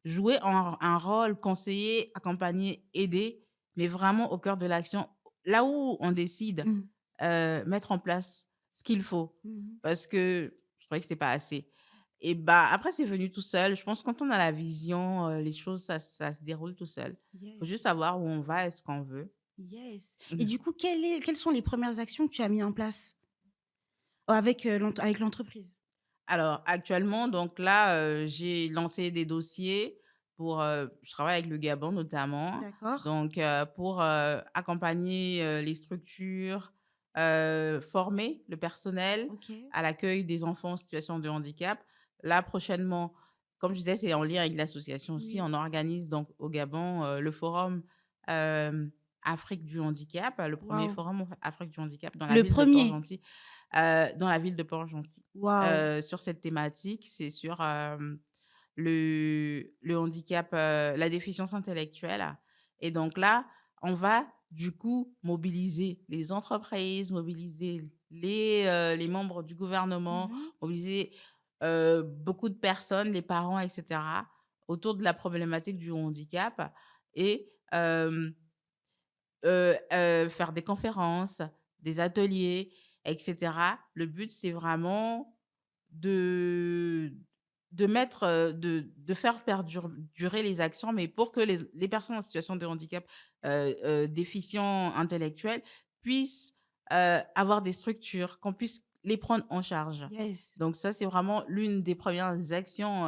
Speaker 3: jouer un rôle, conseiller, accompagner, aider, mais vraiment au cœur de l'action, là où on décide,
Speaker 2: Mmh.
Speaker 3: mettre en place ce qu'il faut.
Speaker 2: Mmh.
Speaker 3: Parce que je trouvais que c'était pas assez et bah, après c'est venu tout seul. Je pense que quand on a la vision, les choses ça se déroule tout seul. Faut juste
Speaker 2: Yes,
Speaker 3: savoir où on va et ce qu'on veut.
Speaker 2: yes. Et
Speaker 3: Mmh.
Speaker 2: du coup, quelles sont les premières actions que tu as mis en place avec, avec l'entreprise?
Speaker 3: Alors actuellement donc là, j'ai lancé des dossiers pour, je travaille avec le Gabon notamment,
Speaker 2: D'accord.
Speaker 3: donc pour, accompagner, les structures, former le personnel
Speaker 2: OK.
Speaker 3: à l'accueil des enfants en situation de handicap. Là prochainement, comme je disais, c'est en lien avec l'association aussi,
Speaker 2: Oui.
Speaker 3: on organise donc au Gabon, le forum, hem, Afrique du handicap, le premier
Speaker 2: Waouh!
Speaker 3: forum Afrique du handicap dans la
Speaker 2: Le
Speaker 3: ville de
Speaker 2: premier.
Speaker 3: Port-Gentil, dans la ville de Port-Gentil.
Speaker 2: Waouh!
Speaker 3: Sur cette thématique, c'est sur, le handicap, la déficience intellectuelle et donc là, on va du coup mobiliser les entreprises, mobiliser les membres du gouvernement,
Speaker 2: Mmh.
Speaker 3: mobiliser, beaucoup de personnes, les parents et cetera, autour de la problématique du handicap et faire des conférences, des ateliers et cetera. Le but, c'est vraiment de mettre, de faire durer les actions, mais pour que les personnes en situation de handicap, déficients intellectuels puissent, avoir des structures, qu'on puisse les prendre en charge.
Speaker 2: Yes.
Speaker 3: Donc ça, c'est vraiment l'une des premières actions,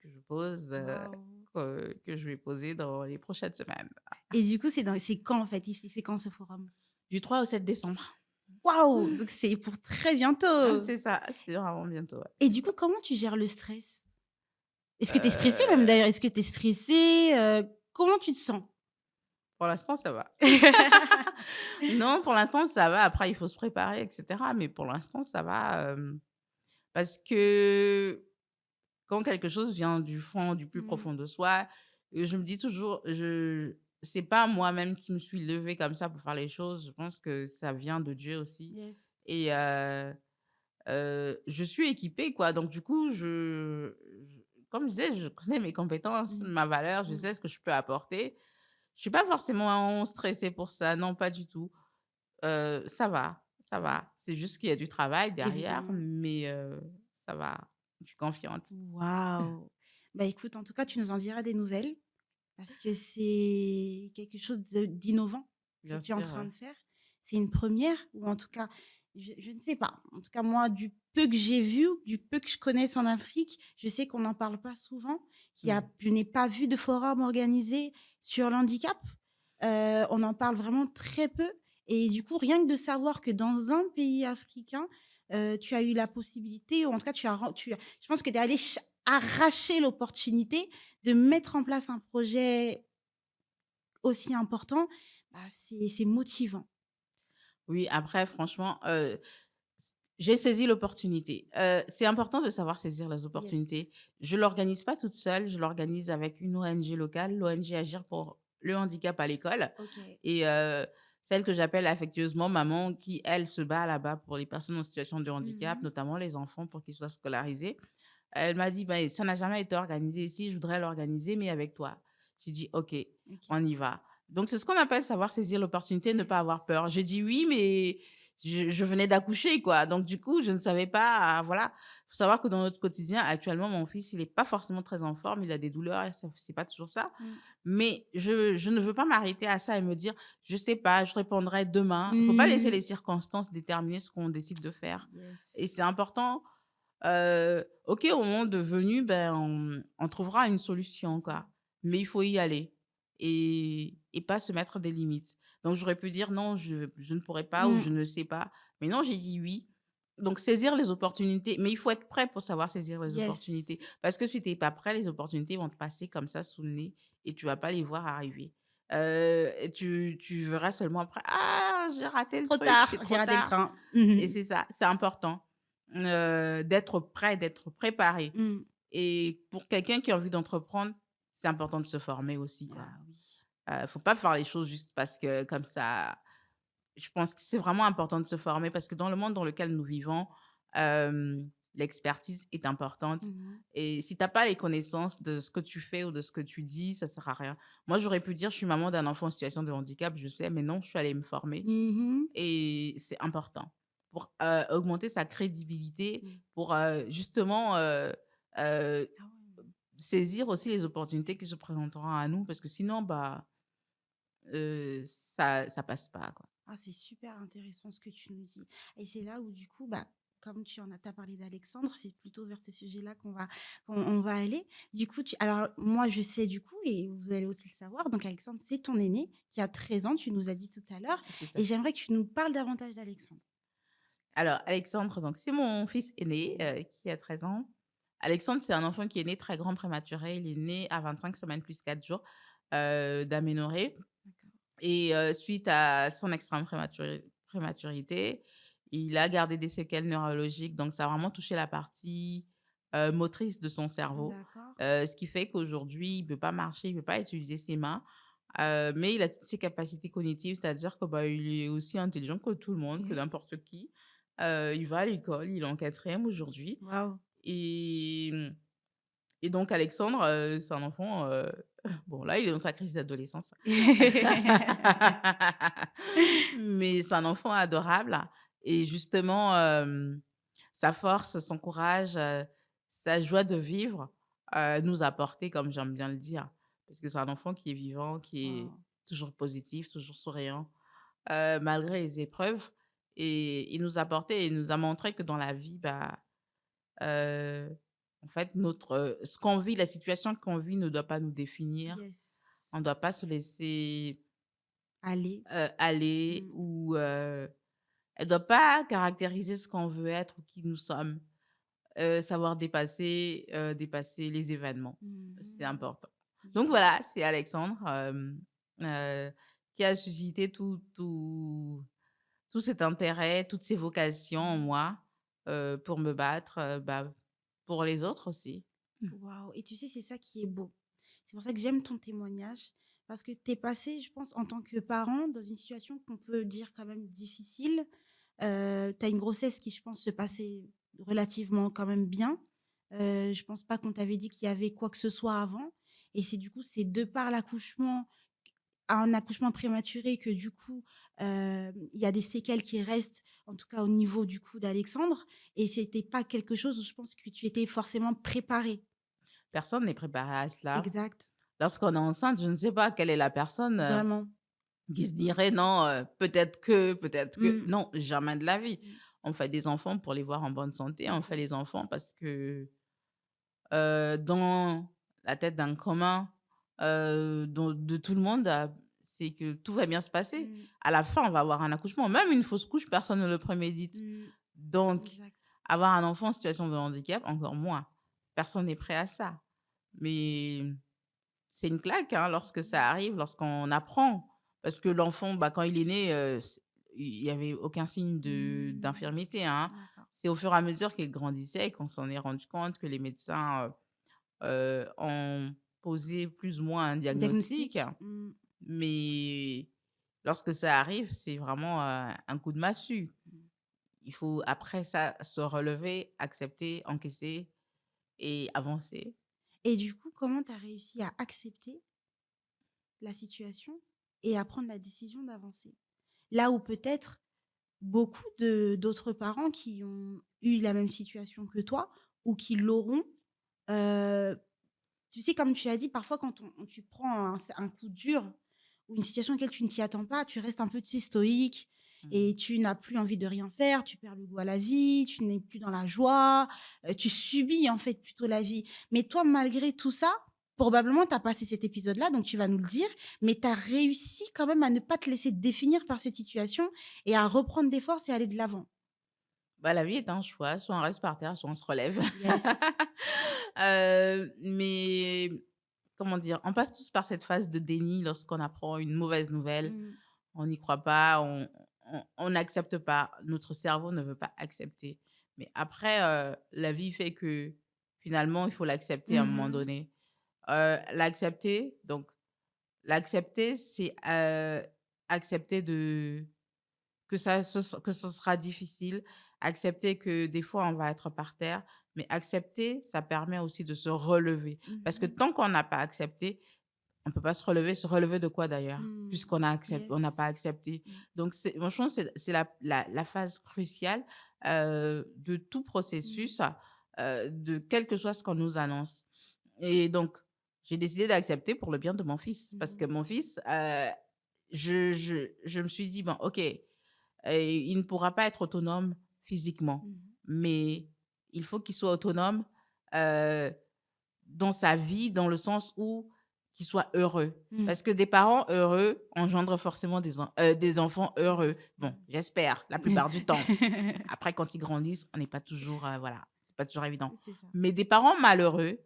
Speaker 3: que je pose,
Speaker 2: Waouh!
Speaker 3: que je vais poser dans les prochaines semaines.
Speaker 2: Et du coup, c'est quand en fait? C'est quand ce forum?
Speaker 3: Du 3 au 7 décembre.
Speaker 2: Waouh! Donc c'est pour très
Speaker 3: Ah,
Speaker 2: bientôt.
Speaker 3: c'est ça, c'est vraiment bientôt, ouais.
Speaker 2: Et du coup, comment tu gères le stress? Est-ce que tu es stressé même
Speaker 3: Heu,
Speaker 2: d'ailleurs? Est-ce que tu es stressé? Comment tu te sens?
Speaker 3: pour l'instant, ça va. Non, pour l'instant, ça va. Après, il faut se préparer et cetera, mais pour l'instant, ça va, parce que quand quelque chose vient du fond, du plus
Speaker 2: Mmh.
Speaker 3: profond de soi, je me dis toujours, je c'est pas moi-même qui me suis levée comme ça pour faire les choses. Je pense que ça vient de Dieu aussi
Speaker 2: Yes.
Speaker 3: et je suis équipée, quoi. Donc du coup, comme je disais, je connais mes compétences,
Speaker 2: Mmh.
Speaker 3: ma valeur, je
Speaker 2: Mmh.
Speaker 3: sais ce que je peux apporter. Je suis pas forcément stressée pour ça, non, pas du tout. Ça va, ça va. C'est juste qu'il y a du travail derrière,
Speaker 2: Évidemment.
Speaker 3: mais ça va. Je suis confiante.
Speaker 2: Waouh! Bah, écoute, en tout cas, tu nous en diras des nouvelles parce que c'est quelque chose d'innovant que
Speaker 3: Bien
Speaker 2: tu es en
Speaker 3: sûr,
Speaker 2: train
Speaker 3: ouais.
Speaker 2: de faire. C'est une première ou en tout cas, je ne sais pas. En tout cas, moi, du peu que j'ai vu, du peu que je connaisse en Afrique, je sais qu'on n'en parle pas souvent,
Speaker 3: Mmh.
Speaker 2: je n'ai pas vu de forum organisé sur l'handicap. On en parle vraiment très peu et du coup, rien que de savoir que dans un pays africain, tu as eu la possibilité ou en tout cas je pense que tu es allé arracher l'opportunité de mettre en place un projet aussi important, bah, c'est motivant.
Speaker 3: Oui, après franchement, j'ai saisi l'opportunité. C'est important de savoir saisir les opportunités.
Speaker 2: Yes.
Speaker 3: Je l'organise pas toute seule, je l'organise avec une ONG locale, l'ONG Agir pour le handicap à l'école
Speaker 2: OK.
Speaker 3: et celle que j'appelle affectueusement maman qui, elle, se bat là-bas pour les personnes en situation de handicap,
Speaker 2: Mmh.
Speaker 3: notamment les enfants pour qu'ils soient scolarisés. Elle m'a dit: «Beh, ça n'a jamais été organisé ici, je voudrais l'organiser, mais avec toi». J'ai dit: «OK,
Speaker 2: OK.
Speaker 3: on y va». Donc c'est ce qu'on appelle savoir saisir l'opportunité, ne pas avoir
Speaker 2: Yes.
Speaker 3: peur. J'ai dit: «Oui», mais je venais d'accoucher, quoi. Donc du coup, je ne savais pas, voilà. Il faut savoir que dans notre quotidien, actuellement, mon fils, il est pas forcément très en forme, il a des douleurs et ça c'est pas toujours ça.
Speaker 2: Mmh.
Speaker 3: Mais je ne veux pas m'arrêter à ça et me dire: «Je sais pas, je répondrai demain». Il faut pas laisser
Speaker 2: Mmh.
Speaker 3: les circonstances déterminer ce qu'on décide de faire et c'est
Speaker 2: Yes.
Speaker 3: important. OK, au moment de venu, ben, on trouvera une solution, quoi. Mais il faut y aller et pas se mettre des limites. Donc j'aurais pu dire: «Non, je ne pourrais pas» ou «Je
Speaker 2: Mmh.
Speaker 3: ne sais pas». Mais non, j'ai dit: «Oui». Donc saisir les opportunités, mais il faut être prêt pour savoir saisir les
Speaker 2: Yes.
Speaker 3: opportunités. Parce que si tu es pas prêt, les opportunités vont te passer comme ça sous le nez et tu vas pas les voir arriver. Et tu verras seulement après: «Ah, j'ai raté le
Speaker 2: Trop
Speaker 3: truc,
Speaker 2: tard,
Speaker 3: c'est
Speaker 2: j'ai
Speaker 3: trop
Speaker 2: raté le
Speaker 3: tard».
Speaker 2: train.
Speaker 3: Et
Speaker 2: Mmh.
Speaker 3: c'est ça, c'est important, d'être prêt, d'être préparé
Speaker 2: Mmh.
Speaker 3: et pour quelqu'un qui a envie d'entreprendre, c'est important de se former aussi, quoi.
Speaker 2: Ah oui.
Speaker 3: Faut pas faire les choses juste parce que comme ça. Je pense que c'est vraiment important de se former parce que dans le monde dans lequel nous vivons, hem, l'expertise est importante.
Speaker 2: Mhm.
Speaker 3: Et si tu as pas les connaissances de ce que tu fais ou de ce que tu dis, ça sert à rien. Moi, j'aurais pu dire: «Je suis maman d'un enfant en situation de handicap», je sais, mais non, je suis allée me former
Speaker 2: Mhm.
Speaker 3: et c'est important pour, augmenter sa crédibilité,
Speaker 2: Mhm.
Speaker 3: pour, justement, heu,
Speaker 2: Ah ouais.
Speaker 3: saisir aussi les opportunités qui se présenteront à nous parce que sinon, bah, ça passe pas, quoi.
Speaker 2: Ah, c'est super intéressant ce que tu nous dis. Et c'est là où, du coup, bah, comme tu en as t'as parlé d'Alexandre, c'est plutôt vers ce sujet-là qu'on va aller. Du coup, alors, moi, je sais, du coup, et vous allez aussi le savoir, donc Alexandre, c'est ton aîné qui a 13 ans, tu nous as dit tout à l'heure.
Speaker 3: C'est ça.
Speaker 2: Et j'aimerais que tu nous parles davantage d'Alexandre.
Speaker 3: Alors Alexandre, donc c'est mon fils aîné,
Speaker 2: Mhm.
Speaker 3: qui a 13 ans. Alexandre, c'est un enfant qui est né très grand prématuré. Il est né à 25 semaines plus 4 jours, d'aménorrhée
Speaker 2: D'accord.
Speaker 3: et suite à son extrême prématurité, il a gardé des séquelles neurologiques, donc ça a vraiment touché la partie, motrice de son cerveau,
Speaker 2: D'accord.
Speaker 3: ce qui fait qu'aujourd'hui, il peut pas marcher, il peut pas utiliser ses mains, mais il a toutes ses capacités cognitives, c'est-à-dire que, bah, il est aussi intelligent que tout le monde, que
Speaker 2: Mhm.
Speaker 3: n'importe qui. Il va à l'école, il est en 4e aujourd'hui
Speaker 2: Waouh.
Speaker 3: et et donc Alexandre, c'est un enfant, bon là, il est dans sa crise d'adolescence. Mais c'est un enfant adorable et justement, sa force, son courage, sa joie de vivre, nous a portés, comme j'aime bien le dire. Parce que c'est un enfant qui est vivant, qui est
Speaker 2: Waouh.
Speaker 3: toujours positif, toujours souriant, malgré les épreuves et il nous a portés et il nous a montré que dans la vie, bah, heu, en fait, ce qu'on vit, la situation qu'on vit ne doit pas nous définir. On ne doit
Speaker 2: Yes.
Speaker 3: pas se laisser,
Speaker 2: Allez.
Speaker 3: aller
Speaker 2: Mm.
Speaker 3: ou, elle doit pas caractériser ce qu'on veut être ou qui nous sommes. Savoir dépasser les événements, c'est
Speaker 2: Mhm.
Speaker 3: important. Donc voilà,
Speaker 2: Yes.
Speaker 3: c'est Alexandre, heu, qui a suscité tout cet intérêt, toutes ces vocations en
Speaker 2: Mhm.
Speaker 3: moi, pour me battre, bah, pour les autres aussi. Mmh.
Speaker 2: Waouh! Et tu sais, c'est ça qui est beau. C'est pour ça que j'aime ton témoignage, parce que tu es passé, je pense, en tant que parent, dans une situation qu'on peut dire quand même difficile. Tu as une grossesse qui, je pense, se passait relativement quand même bien. Je pense pas qu'on t'avait dit qu'il y avait quoi que ce soit avant. Et c'est du coup, c'est de par l'accouchement, un accouchement prématuré que du coup, il y a des séquelles qui restent, en tout cas au niveau du coup d'Alexandre. Et c'était pas quelque chose où je pense que tu étais forcément préparée.
Speaker 3: Personne n'est préparé à cela.
Speaker 2: Exact,
Speaker 3: Lorsqu'on est enceinte, je ne sais pas quelle est la personne,
Speaker 2: vraiment.
Speaker 3: qui se dirait: «Non, peut-être que».
Speaker 2: Mmh.
Speaker 3: Non, jamais de la vie.
Speaker 2: Mmh.
Speaker 3: On fait des enfants pour les voir en bonne santé, on fait
Speaker 2: Exact.
Speaker 3: les enfants parce que, dans la tête d'un commun, de tout le monde, c'est que tout va bien se passer.
Speaker 2: Mmh.
Speaker 3: À la fin, on va avoir un accouchement, même une fausse couche, personne ne le prémédite.
Speaker 2: Mmh.
Speaker 3: Donc
Speaker 2: Exact.
Speaker 3: avoir un enfant en situation de handicap, encore moins. Personne n'est prêt à ça. Mais c'est une claque, hein, lorsque ça
Speaker 2: Mmh.
Speaker 3: arrive, lorsqu'on apprend. Parce que l'enfant, bah, quand il est né, il y avait aucun signe
Speaker 2: Mmh.
Speaker 3: d'infirmité, hein.
Speaker 2: D'accord.
Speaker 3: C'est au fur et à mesure qu'il grandissait qu'on s'en est rendu compte, que les médecins, ont posé plus ou moins un diagnostic.
Speaker 2: Diagnostic? Mmh.
Speaker 3: Mais lorsque ça arrive, c'est vraiment, un coup de massue.
Speaker 2: Mmh.
Speaker 3: Il faut après ça se relever, accepter, encaisser et avancer.
Speaker 2: Et du coup, comment tu as réussi à accepter la situation et à prendre la décision d'avancer? Là où peut-être beaucoup de d'autres parents qui ont eu la même situation que toi ou qui l'auront, heu, tu sais, comme tu as dit, parfois quand tu prends un coup dur ou une situation à laquelle tu ne t'y attends pas, tu restes un peu, tu sais, stoïque
Speaker 3: Mmh.
Speaker 2: et tu n'as plus envie de rien faire, tu perds le goût à la vie, tu n'es plus dans la joie, tu subis, en fait, plutôt la vie. Mais toi, malgré tout ça, probablement, tu as passé cet épisode-là, donc tu vas nous le dire, mais tu as réussi quand même à ne pas te laisser définir par cette situation et à reprendre des forces et aller de l'avant.
Speaker 3: Bah, la vie est un choix, soit on reste par terre, soit on se relève.
Speaker 2: Yes.
Speaker 3: Mais comment dire? On passe tous par cette phase de déni lorsqu'on apprend une mauvaise nouvelle.
Speaker 2: Mmh.
Speaker 3: On n'y croit pas, on n'accepte pas. Notre cerveau ne veut pas accepter. Mais après, la vie fait que finalement, il faut l'accepter à un moment
Speaker 2: Mmh.
Speaker 3: donné. L'accepter, donc l'accepter, c'est, accepter que ce sera difficile, accepter que des fois, on va être par terre, mais accepter, ça permet aussi de se relever. Parce que
Speaker 2: Mhm.
Speaker 3: tant qu'on n'a pas accepté, on peut pas se relever. Se relever de quoi d'ailleurs?
Speaker 2: Mm.
Speaker 3: Puisqu'on a on n'a pas
Speaker 2: Yes.
Speaker 3: accepté.
Speaker 2: Mm.
Speaker 3: Donc, franchement, c'est la phase cruciale de tout
Speaker 2: Mm.
Speaker 3: processus, de quel que soit ce qu'on nous annonce. Et donc, j'ai décidé d'accepter pour le bien de mon fils. Parce que
Speaker 2: Mhm.
Speaker 3: mon fils, je me suis dit, bon, OK, il ne pourra pas être autonome physiquement,
Speaker 2: Mhm.
Speaker 3: mais il faut qu'il soit autonome euh, dans sa vie, dans le sens où qu'il soit heureux.
Speaker 2: Mm.
Speaker 3: Parce que des parents heureux engendrent forcément des enfants heureux. Bon,
Speaker 2: Mm.
Speaker 3: j'espère, la plupart du temps. Après, quand ils grandissent, on n'est pas toujours, voilà, c'est pas toujours évident.
Speaker 2: C'est ça.
Speaker 3: Mais des parents malheureux,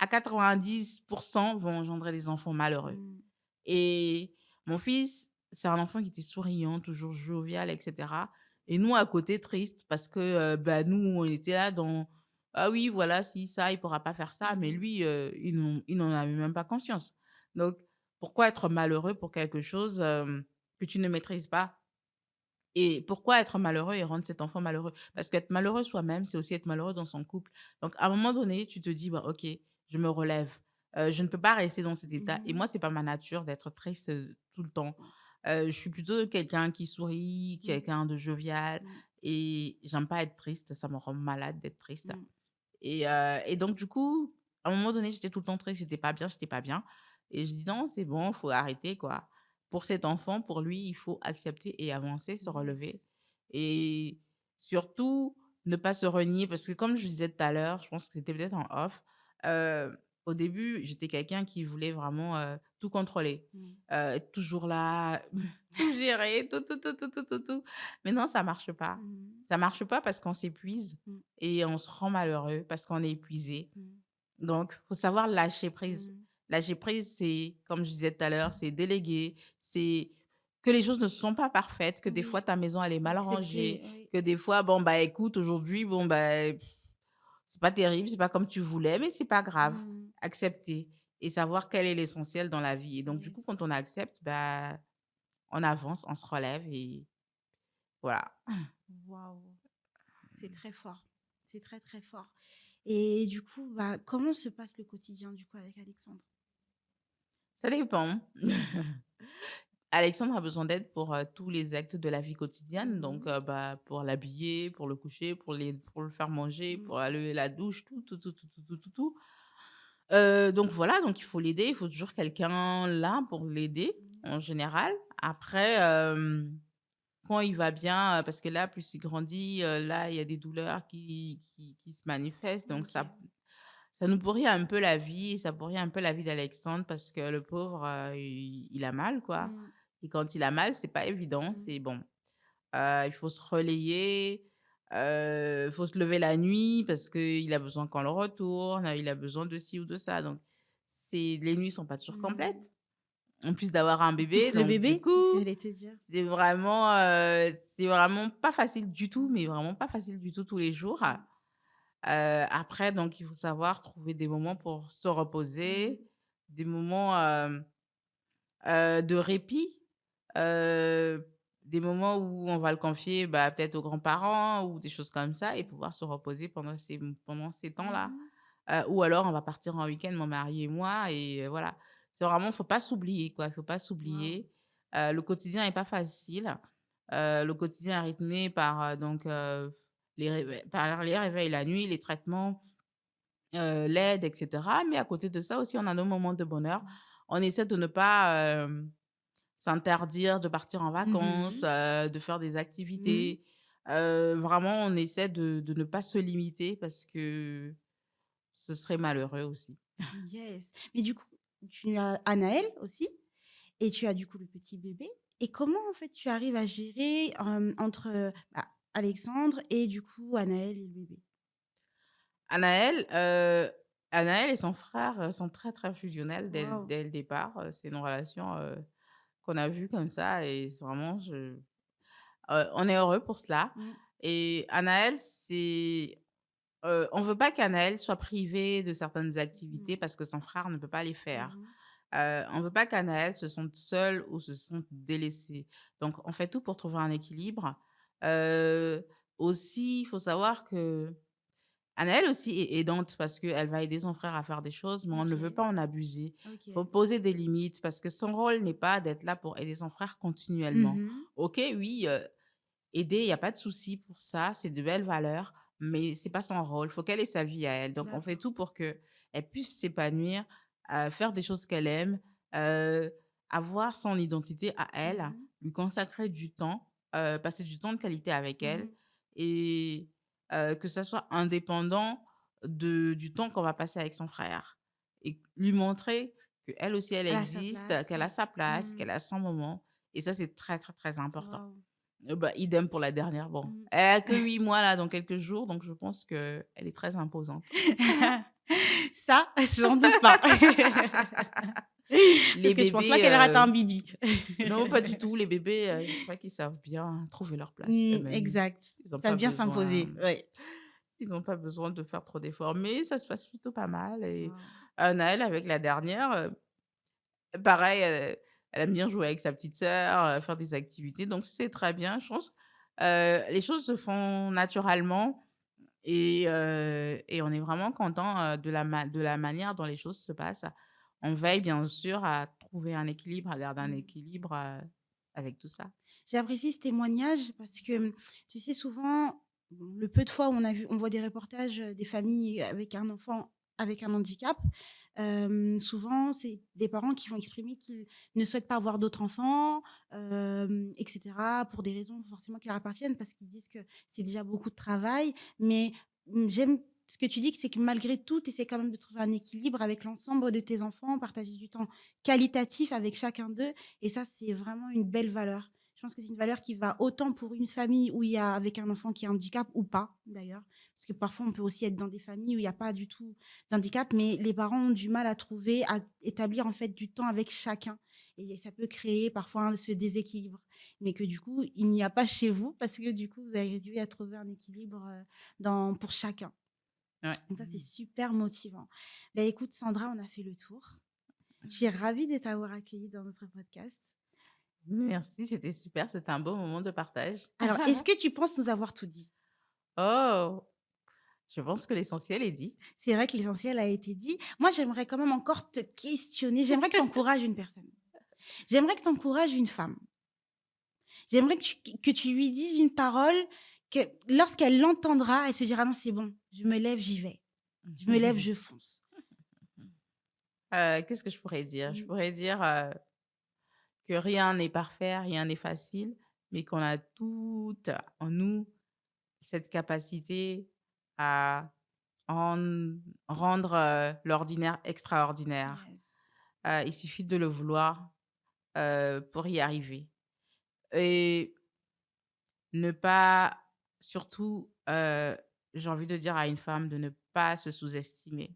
Speaker 3: à 90% vont engendrer des enfants malheureux.
Speaker 2: Mm.
Speaker 3: Et mon fils, c'est un enfant qui était souriant, toujours jovial, etc. Et nous, à côté, tristes parce que bah, nous, on était là dans ah oui, voilà, si, ça, il pourra pas faire ça. Mais
Speaker 2: Mhm.
Speaker 3: lui, il n'en avait même pas conscience. Donc, pourquoi être malheureux pour quelque chose que tu ne maîtrises pas? Et pourquoi être malheureux et rendre cet enfant malheureux? Parce qu'être malheureux soi-même, c'est aussi être malheureux dans son couple. Donc, à un moment donné, tu te dis, bah, OK, je me relève. Je ne peux pas rester dans cet état. Et
Speaker 2: Mhm.
Speaker 3: moi, c'est pas ma nature d'être triste tout le temps. Je suis plutôt quelqu'un qui sourit,
Speaker 2: Mm.
Speaker 3: quelqu'un de jovial.
Speaker 2: Mm.
Speaker 3: Et j'aime pas être triste. Ça me rend malade d'être triste.
Speaker 2: Mm.
Speaker 3: Et donc, du coup, à un moment donné, j'étais tout le temps triste. J'étais pas bien, j'étais pas bien. Et je dis, non, c'est bon, faut arrêter, quoi. Pour cet enfant, pour lui, il faut accepter et avancer, se relever.
Speaker 2: Yes.
Speaker 3: Et surtout, ne pas se renier. Parce que comme je disais tout à l'heure, je pense que c'était peut-être en off, euh, au début, j'étais quelqu'un qui voulait vraiment tout contrôler.
Speaker 2: Mm.
Speaker 3: Être toujours là, tout gérer, tout, tout, tout, tout, tout, tout, tout. Mais non, ça marche pas.
Speaker 2: Mm.
Speaker 3: Ça marche pas parce qu'on s'épuise
Speaker 2: Mm.
Speaker 3: et on se rend malheureux parce qu'on est épuisé.
Speaker 2: Mm.
Speaker 3: Donc, faut savoir lâcher prise.
Speaker 2: Mm.
Speaker 3: Lâcher prise, c'est, comme je disais tout à l'heure, c'est déléguer, c'est que les choses ne sont pas parfaites, que des fois
Speaker 2: Oui.
Speaker 3: ta maison elle est mal
Speaker 2: Accepter,
Speaker 3: rangée,
Speaker 2: oui.
Speaker 3: que des fois bon bah écoute aujourd'hui bon bah c'est pas terrible, c'est pas comme tu voulais, mais c'est pas grave.
Speaker 2: Mm.
Speaker 3: Accepter et savoir quel est l'essentiel dans la vie. Et donc du coup quand
Speaker 2: Yes.
Speaker 3: on accepte, bah on avance, on se relève et voilà.
Speaker 2: Waouh. C'est très fort. C'est très, très fort. Et du coup, bah, comment se passe le quotidien du coup avec Alexandre?
Speaker 3: Ça dépend. Alexandre a besoin d'aide pour, tous les actes de la vie quotidienne, donc
Speaker 2: Mhm.
Speaker 3: bah, pour l'habiller, pour le coucher, pour le faire manger,
Speaker 2: Mm.
Speaker 3: pour aller à la douche, tout, tout, tout, tout, tout, tout, tout, tout. Donc voilà, donc il faut l'aider, il faut toujours quelqu'un là pour l'aider,
Speaker 2: Mm.
Speaker 3: en général. Après, quand il va bien, parce que là, plus il grandit, là, il y a des douleurs qui se manifestent, donc
Speaker 2: Ok.
Speaker 3: ça nous pourrit un peu la vie, ça pourrit un peu la vie d'Alexandre parce que le pauvre, il a mal, quoi.
Speaker 2: Mm.
Speaker 3: Et quand il a mal, c'est pas évident,
Speaker 2: Mm.
Speaker 3: c'est bon, il faut se relayer, il faut se lever la nuit parce qu'il a besoin qu'on le retourne, il a besoin de ci ou de ça, donc les nuits sont pas toujours
Speaker 2: Mm.
Speaker 3: complètes. En plus d'avoir un
Speaker 2: En plus,
Speaker 3: bébé,
Speaker 2: le
Speaker 3: donc du
Speaker 2: bébé, c'est ce que
Speaker 3: coup,
Speaker 2: j'allais te dire.
Speaker 3: c'est vraiment pas facile du tout, mais
Speaker 2: Mm.
Speaker 3: vraiment pas facile du tout tous les jours.
Speaker 2: Mm.
Speaker 3: Après donc il faut savoir trouver des moments pour se reposer,
Speaker 2: Mm.
Speaker 3: des moments, de répit, heu, des moments où on va le confier, bah, peut-être aux grands-parents ou des choses comme ça et pouvoir se reposer pendant ces temps-là.
Speaker 2: Mhm.
Speaker 3: Ou alors on va partir en week-end, mon mari et moi et voilà. C'est vraiment faut pas s'oublier, quoi, il faut pas
Speaker 2: Waouh.
Speaker 3: s'oublier. Le quotidien est pas facile. Le quotidien est rythmé par, donc les réveils la nuit, les traitements, l'aide et cetera. Mais à côté de ça aussi, on a nos moments de bonheur.
Speaker 2: Mm.
Speaker 3: On essaie de ne pas, s'interdire de partir en vacances,
Speaker 2: Mhm.
Speaker 3: de faire des
Speaker 2: Mm.
Speaker 3: activités. Vraiment, on essaie de ne pas se limiter parce que ce serait malheureux aussi.
Speaker 2: Yes. Mais du coup, tu as Anaël aussi et tu as du coup le petit bébé. Et comment en fait tu arrives à gérer entre bah, Alexandre et du coup Anaël et le bébé?
Speaker 3: Anaël, Anaël et son frère, sont très, très fusionnels
Speaker 2: Waouh.
Speaker 3: dès le départ. C'est une relation, qu'on a vue comme ça et c'est vraiment on est heureux pour cela
Speaker 2: Mm.
Speaker 3: et Anaël, on veut pas qu'Anaël soit privé de certaines activités
Speaker 2: Mm.
Speaker 3: parce que son frère ne peut pas les faire.
Speaker 2: Mhm.
Speaker 3: On veut pas qu'Anaël se sente seule ou se sente délaissée. Donc on fait tout pour trouver un équilibre. Heu, aussi, il faut savoir que Anaëlle aussi est aidante parce qu'elle va aider son frère à faire des choses, mais on ne veut
Speaker 2: OK,
Speaker 3: pas en abuser. Il faut
Speaker 2: OK.
Speaker 3: poser des limites parce que son rôle n'est pas d'être là pour aider son frère continuellement.
Speaker 2: Mmh.
Speaker 3: OK, oui, aider, il y a pas de souci pour ça, c'est de belles valeurs, mais c'est pas son rôle. Il faut qu'elle ait sa vie à elle. Donc on fait
Speaker 2: D'accord.
Speaker 3: tout pour qu'elle puisse s'épanouir, faire des choses qu'elle aime, heu, avoir son identité à elle,
Speaker 2: Mmh.
Speaker 3: lui consacrer du temps, passer du temps de qualité avec elle
Speaker 2: Mmh.
Speaker 3: et que ça soit indépendant du temps qu'on va passer avec son frère et lui montrer qu'elle aussi elle
Speaker 2: Elle a sa
Speaker 3: existe,
Speaker 2: place.
Speaker 3: qu'elle a sa place,
Speaker 2: Mmh.
Speaker 3: qu'elle a son moment et ça c'est très, très, très important.
Speaker 2: Waouh.
Speaker 3: Bah, idem pour la dernière. Bon,
Speaker 2: Mmh.
Speaker 3: elle a que 8 mois là dans quelques jours, donc je pense qu'elle est très imposante.
Speaker 2: Ça, j'en doute pas. Parce
Speaker 3: Les
Speaker 2: que je pense pas
Speaker 3: bébés,
Speaker 2: qu'elle rate un bibi.
Speaker 3: non pas du tout, les bébés, je crois qu'ils savent bien trouver leur place eux-mêmes.
Speaker 2: Exact.
Speaker 3: Ils ont
Speaker 2: Ça
Speaker 3: pas
Speaker 2: vient
Speaker 3: besoin
Speaker 2: s'imposer, ouais.
Speaker 3: ils ont pas besoin de faire trop d'efforts, mais ça se passe plutôt pas mal et
Speaker 2: Waouh.
Speaker 3: Naël avec la dernière, pareil, elle aime bien jouer avec sa petite sœur, faire des activités, donc c'est très bien, je pense. Les choses se font naturellement et on est vraiment content, de la manière dont les choses se passent. On veille bien sûr à trouver un équilibre, à garder un
Speaker 2: Mmh.
Speaker 3: équilibre, avec tout ça.
Speaker 2: J'apprécie ce témoignage parce que, tu sais, souvent, le peu de fois où on voit des reportages, des familles avec un enfant avec un handicap, souvent, c'est des parents qui vont exprimer qu'ils ne souhaitent pas avoir d'autres enfants, et cetera, pour des raisons forcément qui leur appartiennent, parce qu'ils disent que c'est déjà beaucoup de travail. Mais, j'aime ce que tu dis, c'est que malgré tout, tu essaies quand même de trouver un équilibre avec l'ensemble de tes enfants, partager du temps qualitatif avec chacun d'eux et ça, c'est vraiment une belle valeur. Je pense que c'est une valeur qui va autant pour une famille où il y a avec un enfant qui a un handicap ou pas d'ailleurs, parce que parfois on peut aussi être dans des familles où il y a pas du tout d'handicap, mais les parents ont du mal à trouver, à établir en fait du temps avec chacun et ça peut créer parfois ce déséquilibre, mais que du coup il n'y a pas chez vous parce que du coup vous avez réussi à trouver un équilibre dans pour chacun.
Speaker 3: Ouais.
Speaker 2: Donc ça c'est super motivant. Ben écoute Sandra, on a fait le tour. Je suis ravie de t'avoir accueillie dans notre podcast.
Speaker 3: Merci, c'était super, c'était un beau moment de partage.
Speaker 2: Alors, est-ce que tu penses nous avoir tout dit?
Speaker 3: Oh! Je pense que l'essentiel est dit.
Speaker 2: C'est vrai que l'essentiel a été dit. Moi, j'aimerais quand même encore te questionner. J'aimerais que tu encourages une personne. J'aimerais que tu encourages une femme. J'aimerais que tu lui dises une parole que lorsqu'elle l'entendra, elle se dira: «Non, c'est bon, je me lève, j'y vais. Je me lève, je fonce».
Speaker 3: Qu'est-ce que je pourrais dire? Je
Speaker 2: Mmh.
Speaker 3: pourrais dire, que rien n'est parfait, rien n'est facile, mais qu'on a toutes en nous cette capacité à ren rendre, l'ordinaire extraordinaire.
Speaker 2: Yes.
Speaker 3: Il suffit de le vouloir, pour y arriver et ne pas surtout, j'ai envie de dire à une femme de ne pas se sous-estimer.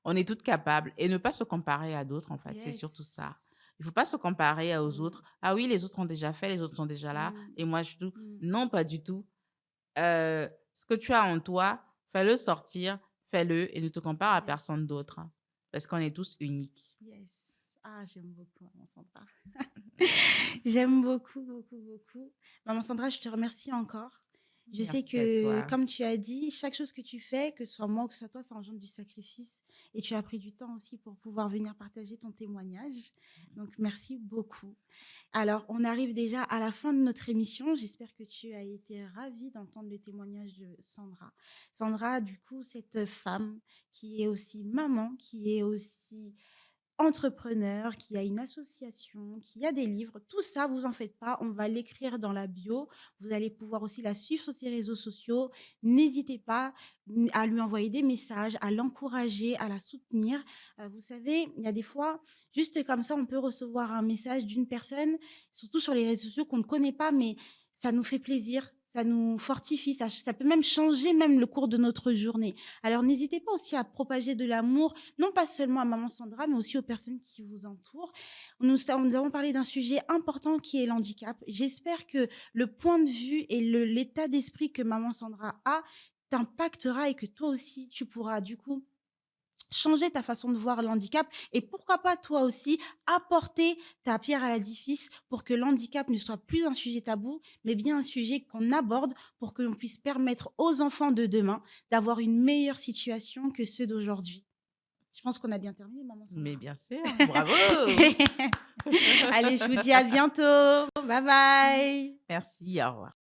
Speaker 3: On est toutes capables et ne pas se comparer à d'autres, en fait, c'est surtout ça.
Speaker 2: Yes.
Speaker 3: Il faut pas se comparer aux
Speaker 2: Mmh.
Speaker 3: autres. «Ah oui, les autres ont déjà fait, les autres sont déjà là
Speaker 2: Mmh.
Speaker 3: et moi je tout».
Speaker 2: Mmh.
Speaker 3: Non, pas du tout. Ce que tu as en toi, fais-le sortir, fais-le et ne te compare à
Speaker 2: Yes.
Speaker 3: personne d'autre, hein, parce qu'on est tous uniques.
Speaker 2: Yes. Ah, j'aime beaucoup, maman Sandra. J'aime beaucoup, beaucoup, beaucoup. Maman Sandra, je te remercie encore. Je sais
Speaker 3: Merci à
Speaker 2: que,
Speaker 3: toi.
Speaker 2: comme tu as dit, chaque chose que tu fais, que ce soit moi ou que ce soit toi, ça engendre du sacrifice. Et tu as pris du temps aussi pour pouvoir venir partager ton témoignage. Donc, merci beaucoup. Alors, on arrive déjà à la fin de notre émission. J'espère que tu as été ravie d'entendre le témoignage de Sandra. Sandra, du coup, cette femme qui est aussi maman, qui est aussi entrepreneur, qui a une association, qui a des livres, tout ça, vous en faites pas, on va l'écrire dans la bio. Vous allez pouvoir aussi la suivre sur ses réseaux sociaux. N'hésitez pas à lui envoyer des messages, à l'encourager, à la soutenir. Vous savez, il y a des fois, juste comme ça, on peut recevoir un message d'une personne, surtout sur les réseaux sociaux qu'on ne connaît pas, mais ça nous fait plaisir. Ça nous fortifie, ça peut même changer même le cours de notre journée. Alors n'hésitez pas aussi à propager de l'amour non pas seulement à maman Sandra, mais aussi aux personnes qui vous entourent. Nous avons parlé d'un sujet important qui est l'handicap. J'espère que le point de vue et l'état d'esprit que maman Sandra a t'impactera et que toi aussi, tu pourras du coup changer ta façon de voir l'handicap et pourquoi pas toi aussi apporter ta pierre à l'édifice pour que l'handicap ne soit plus un sujet tabou, mais bien un sujet qu'on aborde pour que l'on puisse permettre aux enfants de demain d'avoir une meilleure situation que ceux d'aujourd'hui. Je pense qu'on a bien terminé, maman
Speaker 3: Mais
Speaker 2: Sandra.
Speaker 3: bien sûr, bravo!
Speaker 2: Allez, je vous dis à bientôt. Bye bye.
Speaker 3: Merci, au revoir.